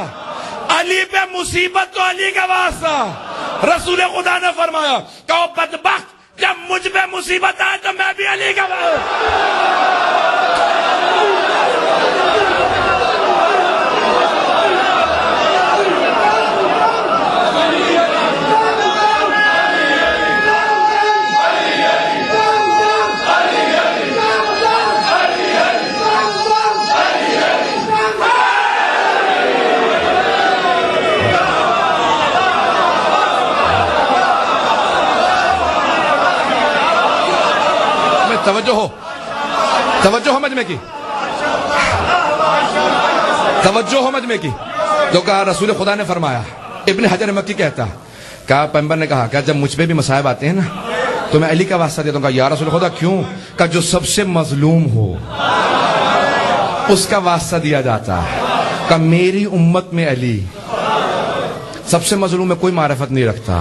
Speaker 2: علی پہ مصیبت تو علی کا واسطہ. رسول خدا نے فرمایا کہو بدبخت, جب مجھ پہ مصیبت آئے تو میں بھی علی کا توجہ ہو, توجہ ہو مجمع کی, توجہ ہو مجمع کی. جو کہا رسول خدا نے فرمایا, ابن حجر مکی کہتا, کہا پیغمبر نے کہا کہ جب مجھ پہ بھی مصائب آتے ہیں نا تو میں علی کا واسطہ دیتا ہوں. کہا یا رسول خدا کیوں؟ کہ جو سب سے مظلوم ہو اس کا واسطہ دیا جاتا ہے. کہ میری امت میں علی سب سے مظلوم میں کوئی معرفت نہیں رکھتا.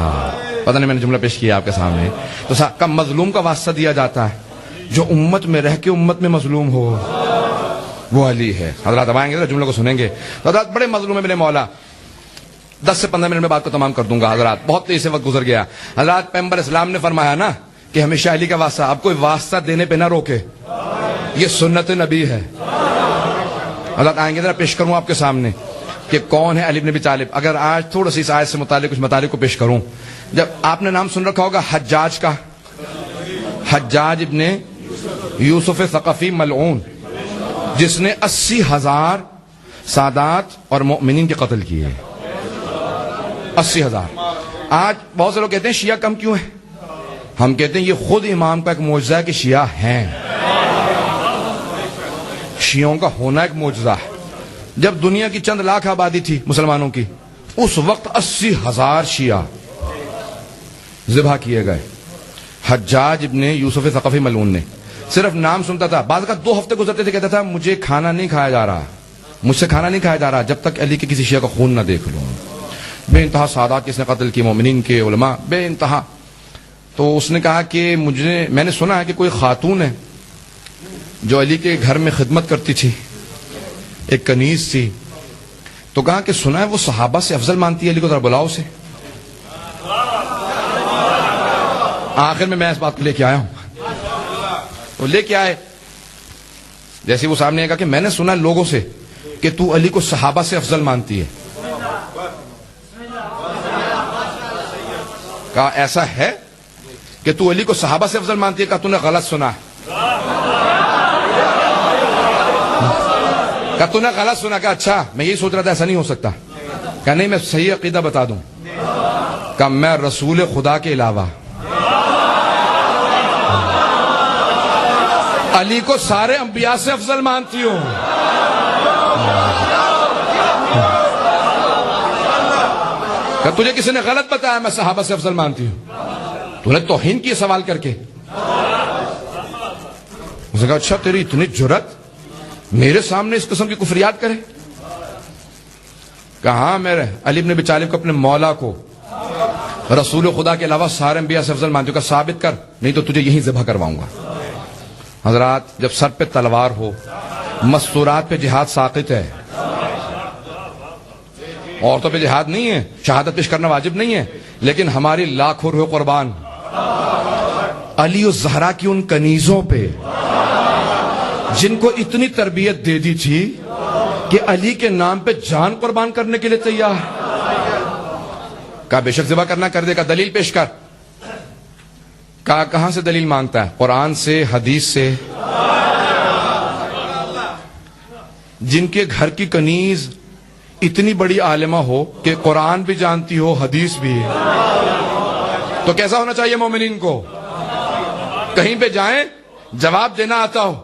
Speaker 2: پتہ نہیں میں نے جملہ پیش کیا آپ کے سامنے. تو کہ مظلوم کا واسطہ دیا جاتا ہے, جو امت میں رہ کے امت میں مظلوم ہو وہ علی ہے. حضرات اب آئیں گے جملے کو سنیں گے. حضرات بڑے مظلوم ہے میرے مولا. 10 سے 15 منٹ میں بات کو تمام کر دوں گا. حضرات بہت تیز سے وقت گزر گیا. حضرات پیغمبر اسلام نے فرمایا نا کہ ہمیشہ علی کا واسطہ, اب کوئی واسطہ دینے پہ نہ روکے, یہ سنت نبی ہے. حضرات آئیں گے ذرا پیش کروں آپ کے سامنے کہ کون ہے علی بن ابی طالب. اگر آج تھوڑا سی اس آیت سے متعلق کچھ مطالب کو پیش کروں. جب آپ نے نام سن رکھا ہوگا حجاج کا, حجاج ابن یوسف ثقفی ملعون, جس نے 80,000 سادات اور مؤمنین کے قتل کیے. 80,000. آج بہت سے لوگ کہتے ہیں شیعہ کم کیوں ہے. ہم کہتے ہیں یہ خود امام کا ایک معجزہ ہے کہ شیعہ ہیں. شیعوں کا ہونا ایک معجزہ ہے. جب دنیا کی چند لاکھ آبادی تھی مسلمانوں کی, اس وقت 80,000 شیعہ ذبح کیے گئے. حجاج ابن یوسف ثقفی ملعون نے صرف نام سنتا تھا, بعض کا 2 ہفتے گزرتے تھے, کہتا تھا مجھے کھانا نہیں کھایا جا رہا, مجھ سے کھانا نہیں کھایا جا رہا جب تک علی کے کسی شیعہ کا خون نہ دیکھ لوں. بے انتہا سادات کس نے قتل کی, مومنین کے, علماء, بے انتہا. تو اس نے کہا کہ میں نے سنا ہے کہ کوئی خاتون ہے جو علی کے گھر میں خدمت کرتی تھی, ایک کنیز تھی. تو کہا کہ سنا ہے وہ صحابہ سے افضل مانتی ہے علی کو, ذرا بلاؤ سے. آخر میں اس بات کو لے کے آیا ہوں. وہ لے کے آئے, جیسے وہ سامنے آئے گا کہ میں نے سنا لوگوں سے کہ تو علی کو صحابہ سے افضل مانتی ہے. کہا ایسا ہے کہ تو علی کو صحابہ سے افضل مانتی ہے؟ کہا تو نے غلط سنا. کہا تو نے غلط سنا. کہا اچھا, میں یہی سوچ رہا تھا ایسا نہیں ہو سکتا. کہا نہیں, میں صحیح عقیدہ بتا دوں. کہا میں رسول خدا کے علاوہ علی کو سارے انبیاء سے افضل مانتی ہوں. کہ تجھے کسی نے غلط بتایا میں صحابہ سے افضل مانتی ہوں؟ تو نے توہین کی سوال کر کے. اس نے کہا اچھا تیری اتنی جرت میرے سامنے اس قسم کی کفریات کرے. کہاں میرے علی بن ابی طالب کو اپنے مولا کو رسول خدا کے علاوہ سارے انبیاء سے افضل مانتی ہوں. کہ ثابت کر, نہیں تو تجھے یہیں ذبح کرواؤں گا. حضرات جب سر پہ تلوار ہو, مستورات پہ جہاد ساقط ہے, عورتوں پہ جہاد نہیں ہے, شہادت پیش کرنا واجب نہیں ہے, لیکن ہماری لاکھوں روح قربان علی الزہرا کی ان کنیزوں پہ جن کو اتنی تربیت دے دی تھی کہ علی کے نام پہ جان قربان کرنے کے لیے تیار. کہا بے شک ذبح کرنا, کر دے. کا دلیل پیش کر. کہا کہاں سے دلیل مانگتا ہے؟ قرآن سے, حدیث سے. جن کے گھر کی کنیز اتنی بڑی عالمہ ہو کہ قرآن بھی جانتی ہو, حدیث بھی, تو کیسا ہونا چاہیے مومنین کو؟ کہیں پہ جائیں جواب دینا آتا ہو.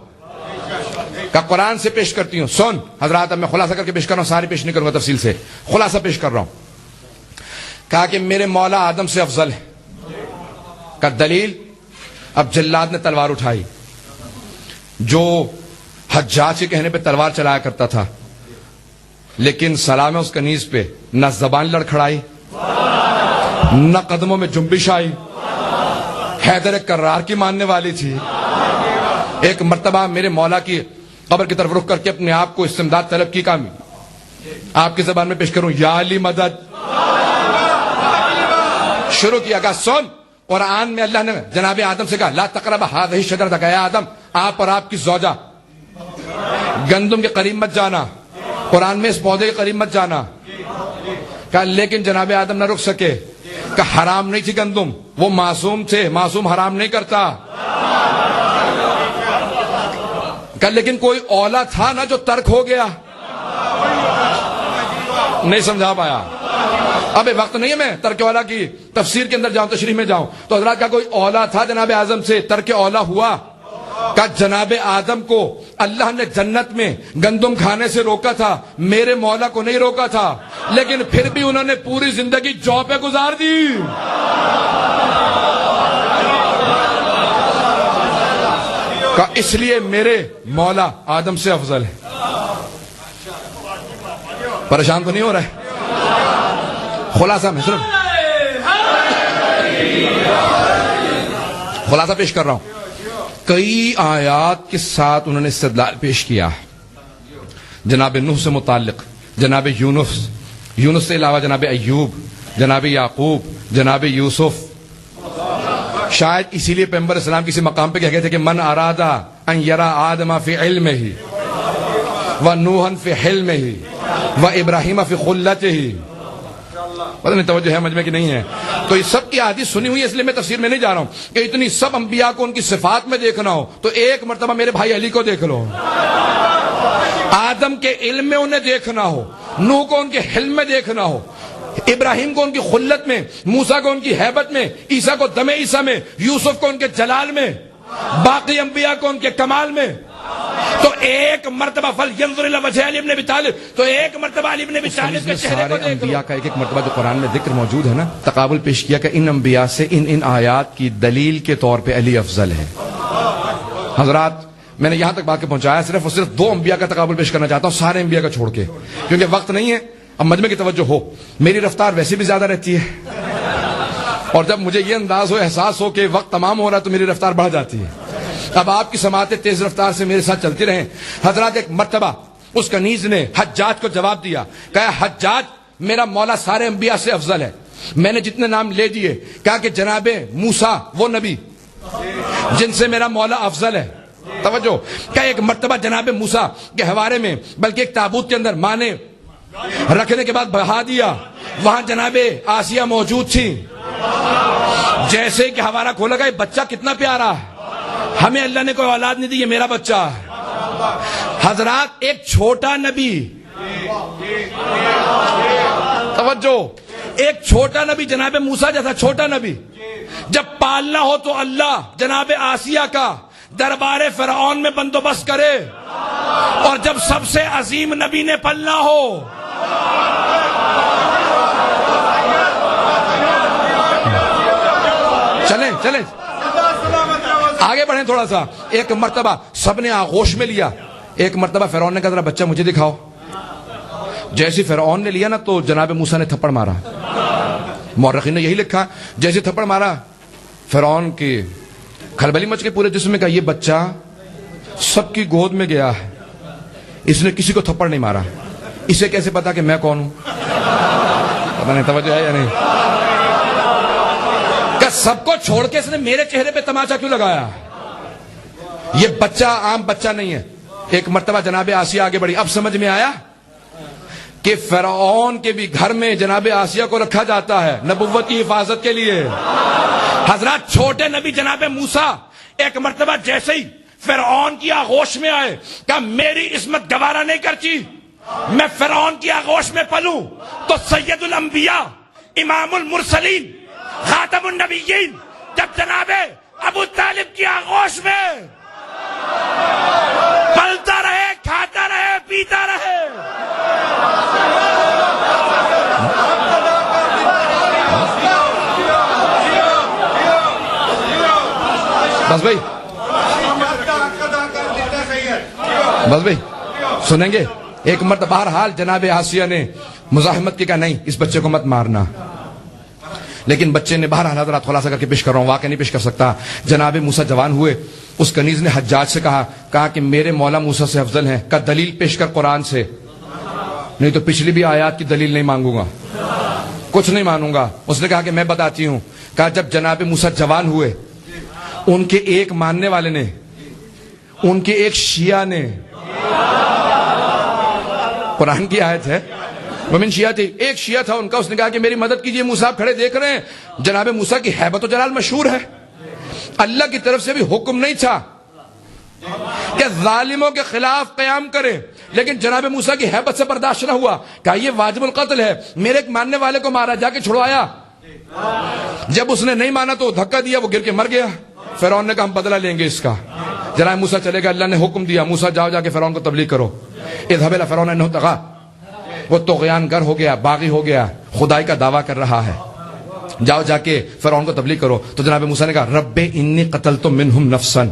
Speaker 2: کہ قرآن سے پیش کرتی ہوں. سن حضرات, اب میں خلاصہ کر کے پیش کر رہا ہوں, ساری پیش نہیں کروں گا تفصیل سے, خلاصہ پیش کر رہا ہوں. کہا کہ میرے مولا آدم سے افضل ہے. کا دلیل, اب جلاد نے تلوار اٹھائی, جو حجاج کے کہنے پہ تلوار چلایا کرتا تھا، لیکن سلام اس کنیز پہ نہ زبان لڑکھڑائی، نہ قدموں میں جنبش آئی. حیدر کرار کی ماننے والی تھی. ایک مرتبہ میرے مولا کی قبر کی طرف رخ کر کے اپنے آپ کو استمداد طلب کی. کام آپ کی زبان میں پیش کروں، یا علی مدد. شروع کیا، کہا سن، قرآن میں اللہ نے جناب آدم سے کہا لا تقرب هذه الشجرة، کہ اے آدم آپ اور آپ کی زوجہ گندم کے قریب مت جانا، قرآن میں اس پودے کے قریب مت جانا. کہا لیکن جناب آدم نہ رک سکے. کہا حرام نہیں تھی گندم، وہ معصوم تھے، معصوم حرام نہیں کرتا. کہا لیکن کوئی اولا تھا نا جو ترک ہو گیا. نہیں سمجھا پایا. اب وقت نہیں ہے میں ترک اولا کی تفسیر کے اندر جاؤں، تشریح میں جاؤں. تو حضرات کا کوئی اولا تھا جناب اعظم سے ترک اولا ہوا. کہ جناب آدم کو اللہ نے جنت میں گندم کھانے سے روکا تھا، میرے مولا کو نہیں روکا تھا، لیکن پھر بھی انہوں نے پوری زندگی جو پہ گزار دی. کہ اس لیے میرے مولا آدم سے افضل ہے. پریشان تو نہیں ہو رہا ہے؟ خلاصہ میں صرف خلاصہ پیش کر رہا ہوں. کئی آیات کے ساتھ انہوں نے استدلال پیش کیا. جناب نوح سے متعلق، جناب یونس سے علاوہ جناب ایوب، جناب یعقوب، جناب یوسف. شاید اسی لیے پیغمبر اسلام کسی مقام پہ کہہ گئے تھے کہ من ارادہ ان یرا آدم فی علمہ و نوحا فی حلمہ و ابراہیم فی خلتہ. پتہ نہیں توجہ ہے مجمع کی نہیں ہے. تو یہ سب کی حدیث سنی ہوئی ہے، اس لیے میں تفسیر میں نہیں جا رہا ہوں کہ اتنی سب انبیاء کو ان کی صفات میں دیکھنا ہو تو ایک مرتبہ میرے بھائی علی کو دیکھ لو. آدم کے علم میں انہیں دیکھنا ہو، نوح کو ان کے حلم میں دیکھنا ہو، ابراہیم کو ان کی خلت میں، موسیٰ کو ان کی ہیبت میں، عیسیٰ کو دم عیسیٰ میں، یوسف کو ان کے جلال میں، باقی انبیاء کو ان کے کمال میں. تو ایک مرتبہ فل ینظر الی وجہ علی ابن ابی طالب، تو ایک مرتبہ علی ابن ابی طالب کے چہرے کو دیکھ. انبیاء کا ایک ایک مرتبہ جو قرآن میں ذکر موجود ہے نا، تقابل پیش کیا کہ ان انبیاء سے ان آیات کی دلیل کے طور پہ علی افضل ہے. حضرات میں نے یہاں تک بات کے پہنچایا، صرف اور صرف دو انبیاء کا تقابل پیش کرنا چاہتا ہوں سارے انبیاء کا چھوڑ کے، کیونکہ وقت نہیں ہے. اب مجمع کی توجہ ہو، میری رفتار ویسے بھی زیادہ رہتی ہے، اور جب مجھے یہ انداز ہو، احساس ہو کہ وقت تمام ہو رہا ہے تو میری رفتار بڑھ جاتی ہے. اب آپ کی سماعتیں تیز رفتار سے میرے ساتھ چلتی رہیں. حضرات ایک مرتبہ اس کنیز نے حجاج کو جواب دیا، کہا حجاج میرا مولا سارے انبیاء سے افضل ہے. میں نے جتنے نام لے دیے، کہا کہ جناب موسیٰ وہ نبی جن سے میرا مولا افضل ہے. توجہ، کہا ایک مرتبہ جناب موسیٰ کے حوارے میں، بلکہ ایک تابوت کے اندر ماں نے رکھنے کے بعد بہا دیا، وہاں جناب آسیہ موجود تھی. جیسے کہ حوارہ کھولا گیا، بچہ کتنا پیارا ہے، ہمیں اللہ نے کوئی اولاد نہیں دی، یہ میرا بچہ ہے. حضرات ایک چھوٹا نبی، توجہ، ایک چھوٹا نبی جناب موسیٰ جیسا چھوٹا نبی، جب پالنا ہو تو اللہ جناب آسیہ کا دربار فرعون میں بندوبست کرے، اور جب سب سے عظیم نبی نے پلنا ہو. چلیں آگے بڑھیں تھوڑا سا. ایک مرتبہ سب نے آغوش میں لیا. ایک مرتبہ فرعون نے کہا ذرا بچہ مجھے دکھاؤ. جیسے فرعون نے لیا نا تو جناب موسیٰ نے تھپڑ مارا. مورخین نے یہی لکھا، جیسے تھپڑ مارا فرعون کی کھلبلی مچ کے پورے جسم میں. کہا یہ بچہ سب کی گود میں گیا ہے، اس نے کسی کو تھپڑ نہیں مارا، اسے کیسے پتا کہ میں کون ہوں؟ پتہ نہیں توجہ ہے یا نہیں. کہ سب کو چھوڑ کے اس نے میرے چہرے پہ تماچا کیوں لگایا؟ یہ بچہ عام بچہ نہیں ہے. ایک مرتبہ جناب آسیہ آگے بڑھی. اب سمجھ میں آیا کہ فرعون کے بھی گھر میں جناب آسیہ کو رکھا جاتا ہے نبوت کی حفاظت کے لیے. حضرات چھوٹے نبی جناب موسیٰ ایک مرتبہ جیسے ہی فرعون کی آغوش میں آئے، کہ میری عصمت گوارا نہیں کرتی میں فرعون کی آغوش میں پلوں، تو سید الانبیاء امام المرسلین خاتم النبیین جب جناب ابو طالب کی آغوش میں پلتا رہے، کھاتا رہے، پیتا رہے. بس بھائی بس بھائی سنیں گے. ایک مرتبہ بہرحال جناب آسیہ نے مزاحمت کی کہا نہیں اس بچے کو مت مارنا, لیکن بچے نے بہرحال حضرات خلاصہ کر کے پیش کر رہا ہوں, واقعہ نہیں پیش کر سکتا. جناب موسیٰ جوان ہوئے, اس کنیز نے حجاج سے کہا کہ میرے مولا موسیٰ سے افضل ہیں, کا دلیل پیش کر قرآن سے, نہیں تو پچھلی بھی آیات کی دلیل نہیں مانگوں گا, کچھ نہیں مانوں گا. اس نے کہا کہ میں بتاتی ہوں. کہا جب جناب موسیٰ جوان ہوئے, ان کے ایک ماننے والے نے, ان کے ایک شیعہ نے, قرآن کی آیت ہے, ومن شیعہ تھی, ایک شیعہ تھا ان کا, اس نے کہا کہ میری مدد کیجئے, موسیٰ آپ کھڑے دیکھ رہے ہیں جناب موسیٰ کی ہیبت و جلال مشہور ہے, اللہ کی طرف سے بھی حکم نہیں تھا کہ ظالموں کے خلاف قیام کرے, لیکن جناب موسیٰ کی ہیبت سے برداشت نہ ہوا, کہا یہ واجب القتل ہے, میرے ایک ماننے والے کو مارا, جا کے چھڑوایا. جب اس نے نہیں مانا تو دھکا دیا, وہ گر کے مر گیا. فرعون نے کہا ہم بدلہ لیں گے اس کا. جناب موسیٰ چلے گا, اللہ نے حکم دیا موسیٰ جاؤ جا کے فرعون کو تبلیغ کرو. اذهب الى فرعون انه طغى, وہ طغیان گر ہو گیا, باغی ہو گیا, خدائی کا دعویٰ کر رہا ہے, جاؤ جا کے فرعون کو تبلیغ کرو. تو جناب موسیٰ نے کہا رب انی قتلت منهم نفسا,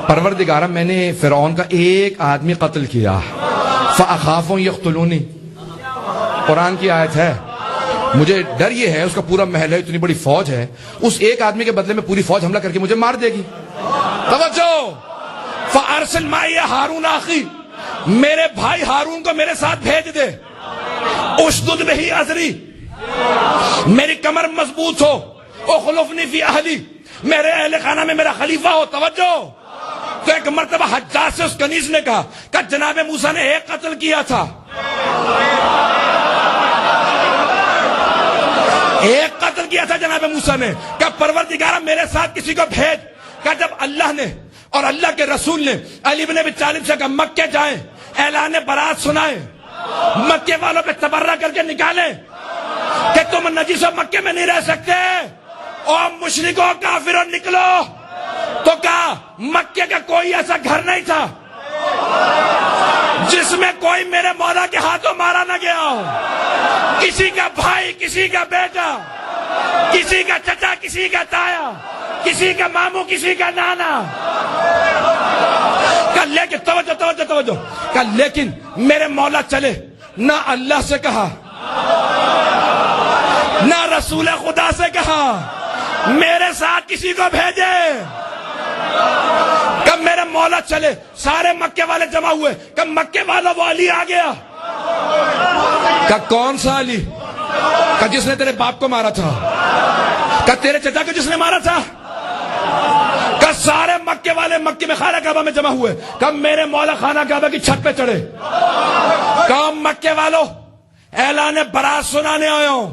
Speaker 2: پروردگارہ میں نے فرعون کا ایک آدمی قتل کیا, فاخاف ان یقتلونی, قرآن کی آیت ہے, مجھے ڈر یہ ہے اس کا پورا محل ہے, اتنی بڑی فوج ہے, اس ایک آدمی کے بدلے میں پوری فوج حملہ کر کے مجھے مار دے گی. توجہ, فارسل معی ہارون اخی, میرے بھائی ہارون کو میرے ساتھ بھیج دے, اشدد بہی ازری, میری کمر مضبوط ہو, اخلفنی فی اہلی, میرے اہل خانہ میں میرا خلیفہ ہو. توجہ, تو ایک مرتبہ حجاج سے اس کنیز نے کہا کہ جناب موسیٰ نے ایک قتل کیا تھا, ایک قتل کیا تھا جناب موسیٰ نے, کہ پروردگارہ میرے ساتھ کسی کو بھیج. کہ جب اللہ نے اور اللہ کے رسول نے علی بن ابی طالب سے کہا مکے جائیں, اعلان برات سنائیں, مکے والوں پہ تبرہ کر کے نکالیں کہ تم نجیسوں مکے میں نہیں رہ سکتے, اور مشرکوں کافروں نکلو. تو کہا مکے کا کوئی ایسا گھر نہیں تھا جس میں کوئی میرے مولا کے ہاتھوں مارا نہ گیا ہو, کسی کا بھائی, کسی کا بیٹا, کسی کا چچا, کسی کا تایا, کسی کا ماموں, کسی کا نانا. کہ لیکن توجہ توجہ توجہ, کہ لیکن میرے مولا چلے, نہ اللہ سے کہا نہ رسول خدا سے کہا میرے ساتھ کسی کو بھیجے. کہ میرے مولا چلے, سارے مکے والے جمع ہوئے, کہ مکے والا وہ علی آ گیا. کہ کون سا علی؟ کہ جس نے تیرے باپ کو مارا تھا, کہ تیرے چچا کو جس نے مارا تھا. کہ سارے مکے والے مکے میں خانہ کعبہ میں جمع ہوئے, کہ میرے مولا خانہ کعبہ کی چھت پہ چڑھے. کہ مکے والوں اعلان برات سنانے آیا ہوں,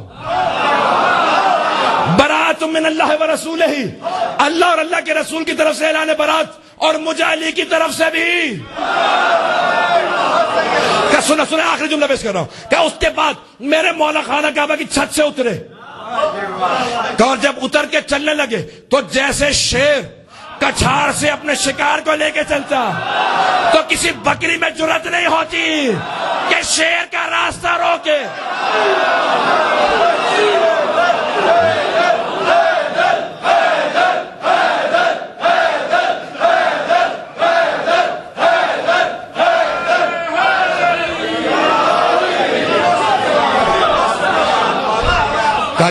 Speaker 2: برات من اللہ و رسولہ, اللہ اور اللہ کے رسول کی طرف سے اعلان برات, اور مجھے علی کی طرف سے بھی. کیا سنا آخری جملہ پیش کر رہا ہوں. کہ اس کے بعد میرے مولا خانہ کعبہ کی چھت سے اترے, اور جب اتر کے چلنے لگے تو جیسے شیر کچھاڑ سے اپنے شکار کو لے کے چلتا, تو کسی بکری میں جرات نہیں ہوتی کہ شیر کا راستہ روکے.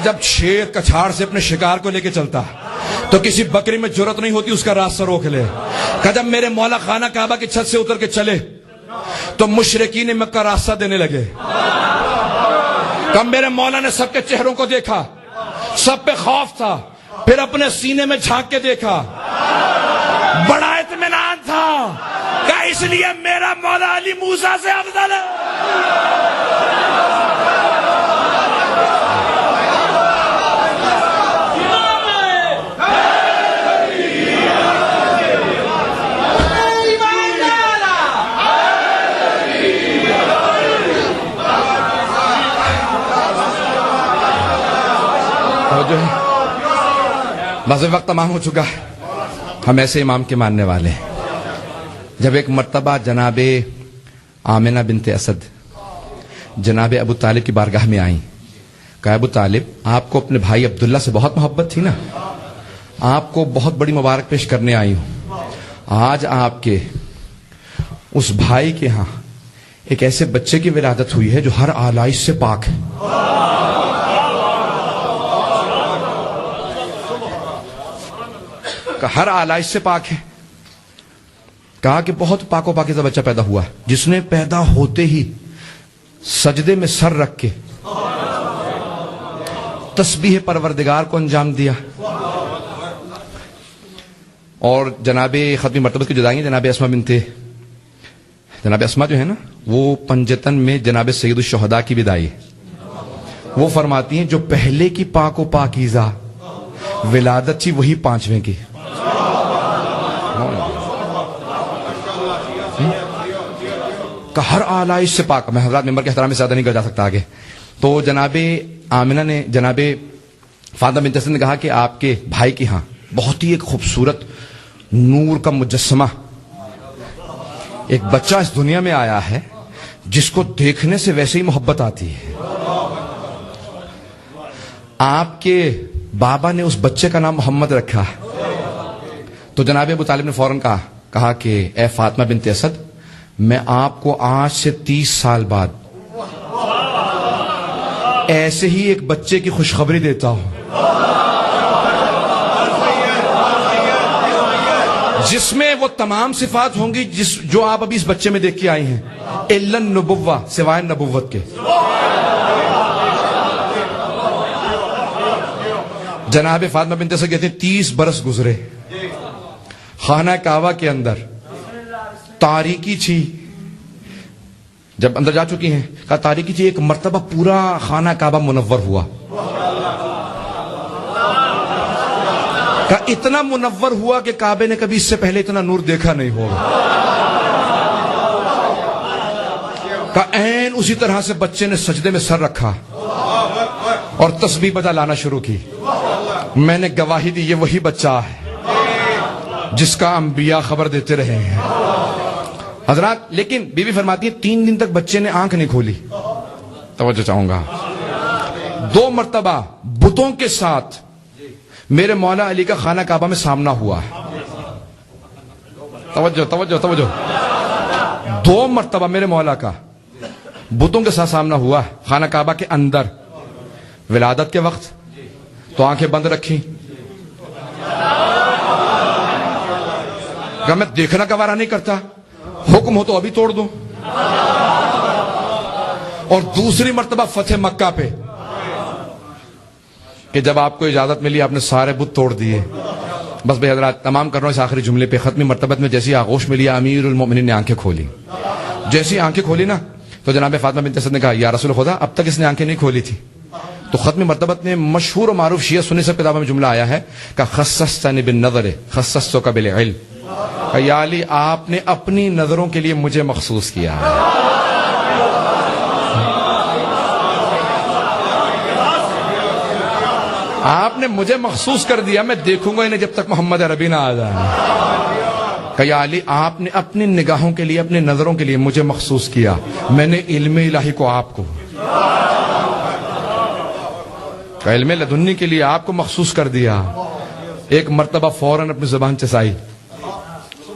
Speaker 2: جب شیر کچھاڑ سے اپنے شکار کو لے کے چلتا تو کسی بکری میں جرات نہیں ہوتی اس کا راستہ روک لے. کہ جب میرے مولا خانہ کعبہ کی چھت سے اتر کے چلے تو مشرکین مکہ راستہ دینے لگے. کہ میرے مولا نے سب کے چہروں کو دیکھا, سب پہ خوف تھا, پھر اپنے سینے میں جھانک کے دیکھا, بڑا اطمینان تھا, کہ اس لیے میرا مولا علی موسیٰ سے افضل ہے. بس وقت تمام ہو چکا ہے, ہم ایسے امام کے ماننے والے ہیں. جب ایک مرتبہ جناب آمنہ بنت اسد جناب ابو طالب کی بارگاہ میں آئیں, کہا ابو طالب آپ کو اپنے بھائی عبداللہ سے بہت محبت تھی نا, آپ کو بہت بڑی مبارک پیش کرنے آئی ہوں. آج آپ کے اس بھائی کے ہاں ایک ایسے بچے کی ولادت ہوئی ہے جو ہر آلائش سے پاک ہے. ہر آلائش سے پاک ہے. کہا کہ بہت پاک و پاکیزہ بچہ پیدا ہوا ہے جس نے پیدا ہوتے ہی سجدے میں سر رکھ کے تسبیح پروردگار کو انجام دیا. اور جناب ختمی مرتبہ کی جدائی جناب اسما جو ہے نا وہ پنجتن میں جناب سید الشہداء کی بدائی ہے. وہ فرماتی ہیں جو پہلے کی پاک و پاکیزہ ولادت تھی وہی پانچویں کی. کہ ہر آلائش سے پاک. میں حضرات ممبر کے احترام سے زیادہ نہیں کر جا سکتا آگے. تو جناب آمنہ نے جناب فاطمہ بنت اسد نے کہا کہ آپ کے بھائی کی ہاں بہت ہی ایک خوبصورت نور کا مجسمہ ایک بچہ اس دنیا میں آیا ہے جس کو دیکھنے سے ویسے ہی محبت آتی ہے. آپ کے بابا نے اس بچے کا نام محمد رکھا. تو جناب ابو طالب نے فوراً کہا کہ اے فاطمہ بنت اسد میں آپ کو آج سے 30 سال بعد ایسے ہی ایک بچے کی خوشخبری دیتا ہوں جس میں وہ تمام صفات ہوں گی جو آپ ابھی اس بچے میں دیکھ کے آئی ہیں الا النبوہ سوائے نبوت کے. جناب فاطمہ بنت اسد کہتے ہیں 30 برس گزرے. خانہ کعبہ کے اندر تاریکی تھی. جب اندر جا چکی ہیں کہا تاریکی تھی. ایک مرتبہ پورا خانہ کعبہ منور ہوا. کہا اتنا منور ہوا کہ کعبے نے کبھی اس سے پہلے اتنا نور دیکھا نہیں ہوگا. کہا عین اسی طرح سے بچے نے سجدے میں سر رکھا اور تسبیح بجا لانا شروع کی. میں نے گواہی دی یہ وہی بچہ ہے جس کا انبیاء خبر دیتے رہے ہیں. حضرات لیکن بیوی فرماتی ہے 3 دن تک بچے نے آنکھ نہیں کھولی. توجہ چاہوں گا. 2 مرتبہ بتوں کے ساتھ میرے مولا علی کا خانہ کعبہ میں سامنا ہوا ہے. توجہ توجہ توجہ. 2 مرتبہ میرے مولا کا بتوں کے ساتھ سامنا ہوا ہے خانہ کعبہ کے اندر. ولادت کے وقت تو آنکھیں بند رکھی. کہ میں دیکھنا گوارا نہیں کرتا, حکم ہو تو ابھی توڑ دوں. اور دوسری مرتبہ فتح مکہ پہ کہ جب آپ کو اجازت ملی آپ نے سارے بت توڑ دیے. بس بھائی حضرات تمام کر رہا ہوں اس آخری جملے پہ. ختمی مرتبت میں جیسی آغوش ملی امیر المؤمنین نے آنکھیں کھولی. جیسی آنکھیں کھولی نا تو جناب فاطمہ بنت اسد نے کہا یا رسول خدا اب تک اس نے آنکھیں نہیں کھولی تھی. تو ختمی مرتبت میں مشہور و معروف شیعہ سنی سے کتابوں میں جملہ آیا ہے کہ خصصتنی بالنظر خصصتک بالعلم. یا علی آپ نے اپنی نظروں کے لیے مجھے مخصوص کیا ہے. آپ نے مجھے مخصوص کر دیا. میں دیکھوں گا انہیں جب تک محمد عربی نہ آ جائے. کہ یا علی آپ نے اپنی نگاہوں کے لیے اپنی نظروں کے لیے مجھے مخصوص کیا. میں نے علم الہی کو آپ کو کہ علم لدنی کے لیے آپ کو مخصوص کر دیا. ایک مرتبہ فوراً اپنی زبان چسائی.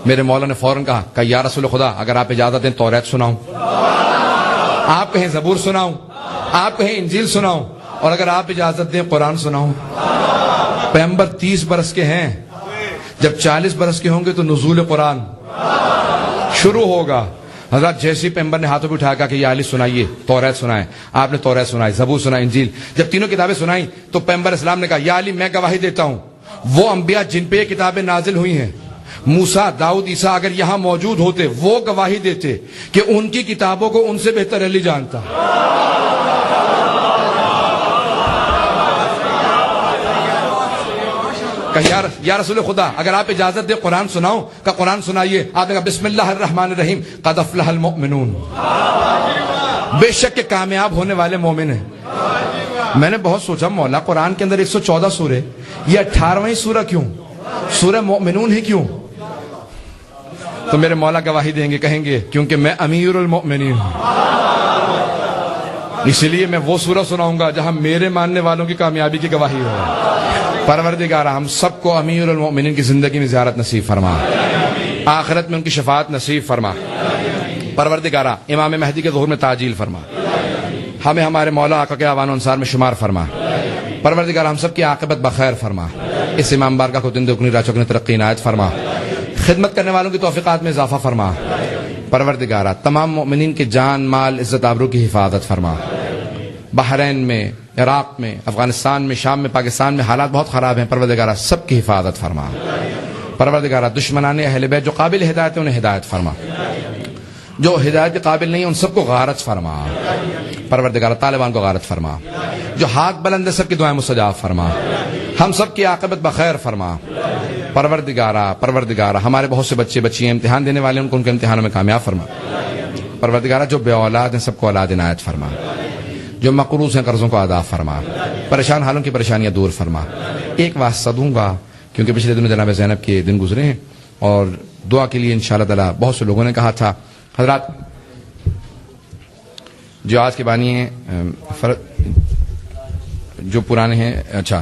Speaker 2: میرے مولا نے فوراً کہا کہ یا رسول خدا اگر آپ اجازت دیں توریت سناؤں, آپ کہیں زبور سناؤں, آپ کہیں انجیل سناؤں, اور اگر آپ اجازت دیں قرآن سناؤں. پیغمبر 30 برس کے ہیں. جب 40 برس کے ہوں گے تو نزول قرآن شروع ہوگا. حضرات جیسی پیغمبر نے ہاتھوں پہ اٹھایا کہا کہ یا علی سنائیے توریت سنائیں. آپ نے توریت سنائی, زبور سنائی, انجیل. جب تینوں کتابیں سنائیں تو پیغمبر اسلام نے کہا یا علی میں گواہی دیتا ہوں وہ انبیاء جن پہ یہ کتابیں نازل ہوئی ہیں موسیٰ, داؤد, عیسیٰ اگر یہاں موجود ہوتے وہ گواہی دیتے کہ ان کی کتابوں کو ان سے بہتر علی جانتا. کہ یا رسول خدا اگر آپ اجازت دیں قرآن سناؤں. کہ قرآن سنائیے. آپ نے کہا بسم اللہ الرحمن الرحیم قد افلح المؤمنون. بے شک کہ کامیاب ہونے والے مومن ہیں. میں نے بہت سوچا مولا قرآن کے اندر 114 سورے, یہ 18ویں سورہ کیوں, سورہ مومنون ہی کیوں؟ تو میرے مولا گواہی دیں گے, کہیں گے کیونکہ میں امیر المؤمنین ہوں, اسی لیے میں وہ سورہ سناؤں گا جہاں میرے ماننے والوں کی کامیابی کی گواہی ہو. پروردگار ہم سب کو امیر المؤمنین کی زندگی میں زیارت نصیب فرما, آخرت میں ان کی شفاعت نصیب فرما. پروردگارہ امام مہدی کے ظہور میں تعجیل فرما، ہمیں ہمارے مولا آقا کے آوان و انصار میں شمار فرما، پروردگارہ ہم سب کی عاقبت بخیر فرما، اس امام بارگاہ کو دن دگنی رات چوگنی ترقی عنایت فرما، خدمت کرنے والوں کی توفیقات میں اضافہ فرما، پروردگارہ تمام مؤمنین کے جان مال عزت آبرو کی حفاظت فرما۔ بحرین میں، عراق میں، افغانستان میں، شام میں، پاکستان میں حالات بہت خراب ہیں، پروردگارہ سب کی حفاظت فرما، پروردگارہ دشمنان اہل بیت جو قابل ہدایت ہیں انہیں ہدایت فرما، جو ہدایت کے قابل نہیں ہیں ان سب کو غارت فرما، پروردگارہ طالبان کو غارت فرما، جو ہاتھ بلند ہے سب کی دعائیں مستجاب فرما، ہم سب کی عاقبت بخیر فرما، پروردگارہ ہمارے بہت سے بچے بچیاں امتحان دینے والے ہیں ان کو ان کے امتحانوں میں کامیاب فرما، پروردگارہ جو بے اولاد ہیں سب کو اولاد عنایت فرما، جو مقروض ہیں قرضوں کو ادا فرما، پریشان حالوں کی پریشانیاں دور فرما۔ ایک واسطہ دوں گا کیونکہ پچھلے دنوں جناب زینب کے دن گزرے ہیں اور دعا کے لیے انشاءاللہ تعالی بہت سے لوگوں نے کہا تھا، حضرات جو آج کے بانی ہیں جو پرانے ہیں، اچھا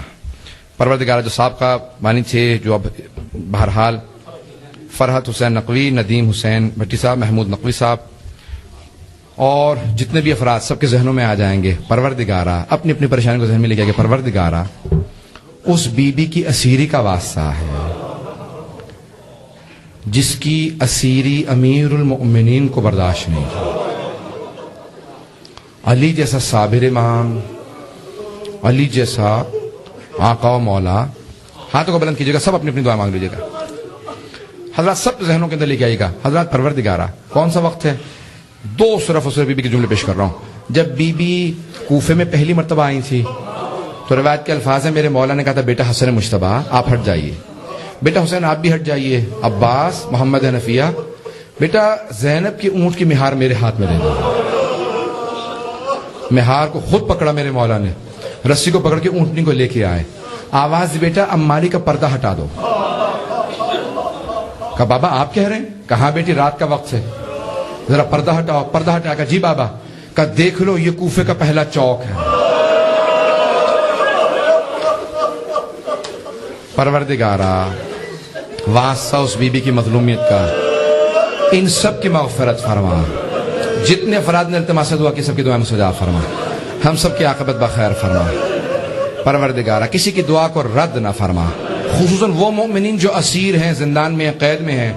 Speaker 2: پروردگارہ جو سابقہ بانی تھے جو اب بہرحال فرحت حسین نقوی، ندیم حسین بھٹی صاحب، محمود نقوی صاحب اور جتنے بھی افراد سب کے ذہنوں میں آ جائیں گے، پروردگارہ اپنی اپنی پریشانی کو ذہن میں لے کے پروردگارہ اس بی بی کی اسیری کا واسطہ ہے جس کی اسیری امیر المؤمنین کو برداشت نہیں کی، علی جیسا صابر امام، علی جیسا آقا و مولا، ہاتھوں کو بلند کیجیے گا، سب اپنی اپنی دعا مانگ لیجیے گا، حضرات سب ذہنوں کے اندر لے کے آئیے گا۔ حضرات پروردگارہ کون سا وقت ہے؟ دو صرف اور صرف بی بی کے جملے پیش کر رہا ہوں۔ جب بی بی کوفے میں پہلی مرتبہ آئی تھی تو روایت کے الفاظ ہیں، میرے مولا نے کہا تھا بیٹا حسن مجتبیٰ آپ ہٹ جائیے، بیٹا حسین آپ بھی ہٹ جائیے، عباس، محمد حنفیہ، بیٹا زینب کی اونٹ کی مہار میرے ہاتھ میں دے دو۔ مہار کو خود پکڑا میرے مولا نے، رسی کو پکڑ کے اونٹنی کو لے کے آئے، آواز دی بیٹا اماری کا پردہ ہٹا دو۔ کہا بابا آپ کہہ رہے ہیں؟ کہاں بیٹی رات کا وقت ہے، ذرا پردہ ہٹاؤ۔ پردہ ہٹا کہا جی بابا۔ کہا دیکھ لو یہ کوفے کا پہلا چوک ہے۔ پروردگارہ واسطہ اس بی بی کی مظلومیت کا، ان سب کی مغفرت فرما، جتنے افراد نے التماس سے دعا کی سب کی دعائیں مستجاب فرما، ہم سب کی عاقبت بخیر فرما۔ پروردگارہ کسی کی دعا کو رد نہ فرما، خصوصاً وہ مومنین جو اسیر ہیں، زندان میں ہیں، قید میں ہیں،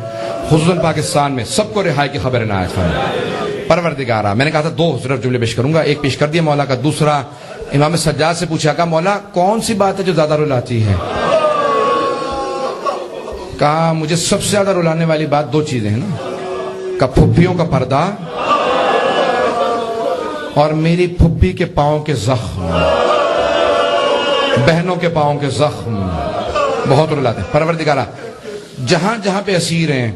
Speaker 2: خصوصاً پاکستان میں، سب کو رہائی کی خبر عنایت فرما۔ پروردگارہ میں نے کہا تھا دو صرف جملے پیش کروں گا، ایک پیش کر دیا مولا کا، دوسرا امام سجاد سے پوچھا کہ مولا کون سی بات ہے جو زیادہ رلاتی ہے؟ کہا مجھے سب سے زیادہ رلانے والی بات دو چیزیں ہیں نا، کہ پھپھیوں کا پردہ اور میری پھپھی کے پاؤں کے زخم، بہنوں کے پاؤں کے زخم بہت رلاتے ہیں۔ پروردگارہ جہاں جہاں پہ اسیر ہیں،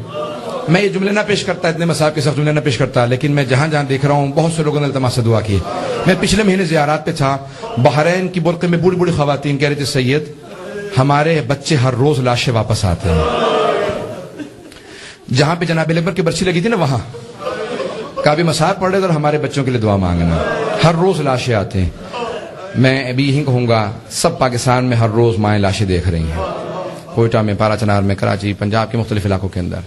Speaker 2: میں یہ جملے نہ پیش کرتا، اتنے مصاحب کے ساتھ جملے نہ پیش کرتا، لیکن میں جہاں جہاں دیکھ رہا ہوں بہت سے لوگوں نے التماس سے دعا کی۔ میں پچھلے مہینے زیارات پہ تھا، بحرین کی برقعے میں بوڑھی بوڑھی خواتین کہہ رہی تھی سید ہمارے بچے ہر روز لاشیں واپس آتے ہیں۔ جہاں پہ جناب اکبر کی برسی لگی تھی نا وہاں کابی مصاحب پڑھ رہے تھے اور ہمارے بچوں کے لیے دعا مانگنا، ہر روز لاشیں آتے ہیں۔ میں ابھی یہی کہوں گا سب پاکستان میں ہر روز مائیں لاشیں دیکھ رہی ہیں، کوئٹہ میں، پارا چنار میں، کراچی، پنجاب کے مختلف علاقوں کے اندر۔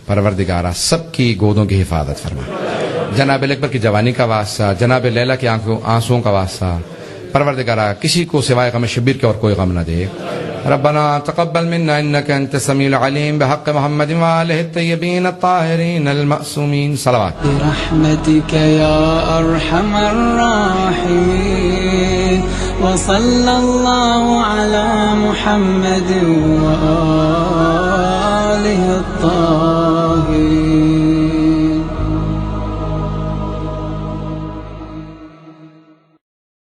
Speaker 2: پروردگارہ سب کی گودوں کی حفاظت فرما، جناب اکبر کی جوانی کا واسطہ، جناب لیلا کی آنسوؤں کا واسطہ، پروردگارہ کسی کو سوائے غم شبیر کے اور کوئی غم نہ دے۔ ربنا تقبل منا انك انت السميع العليم بحق محمد وآله الطيبين الطاهرين المعصومين صلوات
Speaker 3: برحمتك يا ارحم الراحمين وصلى الله على محمد وآله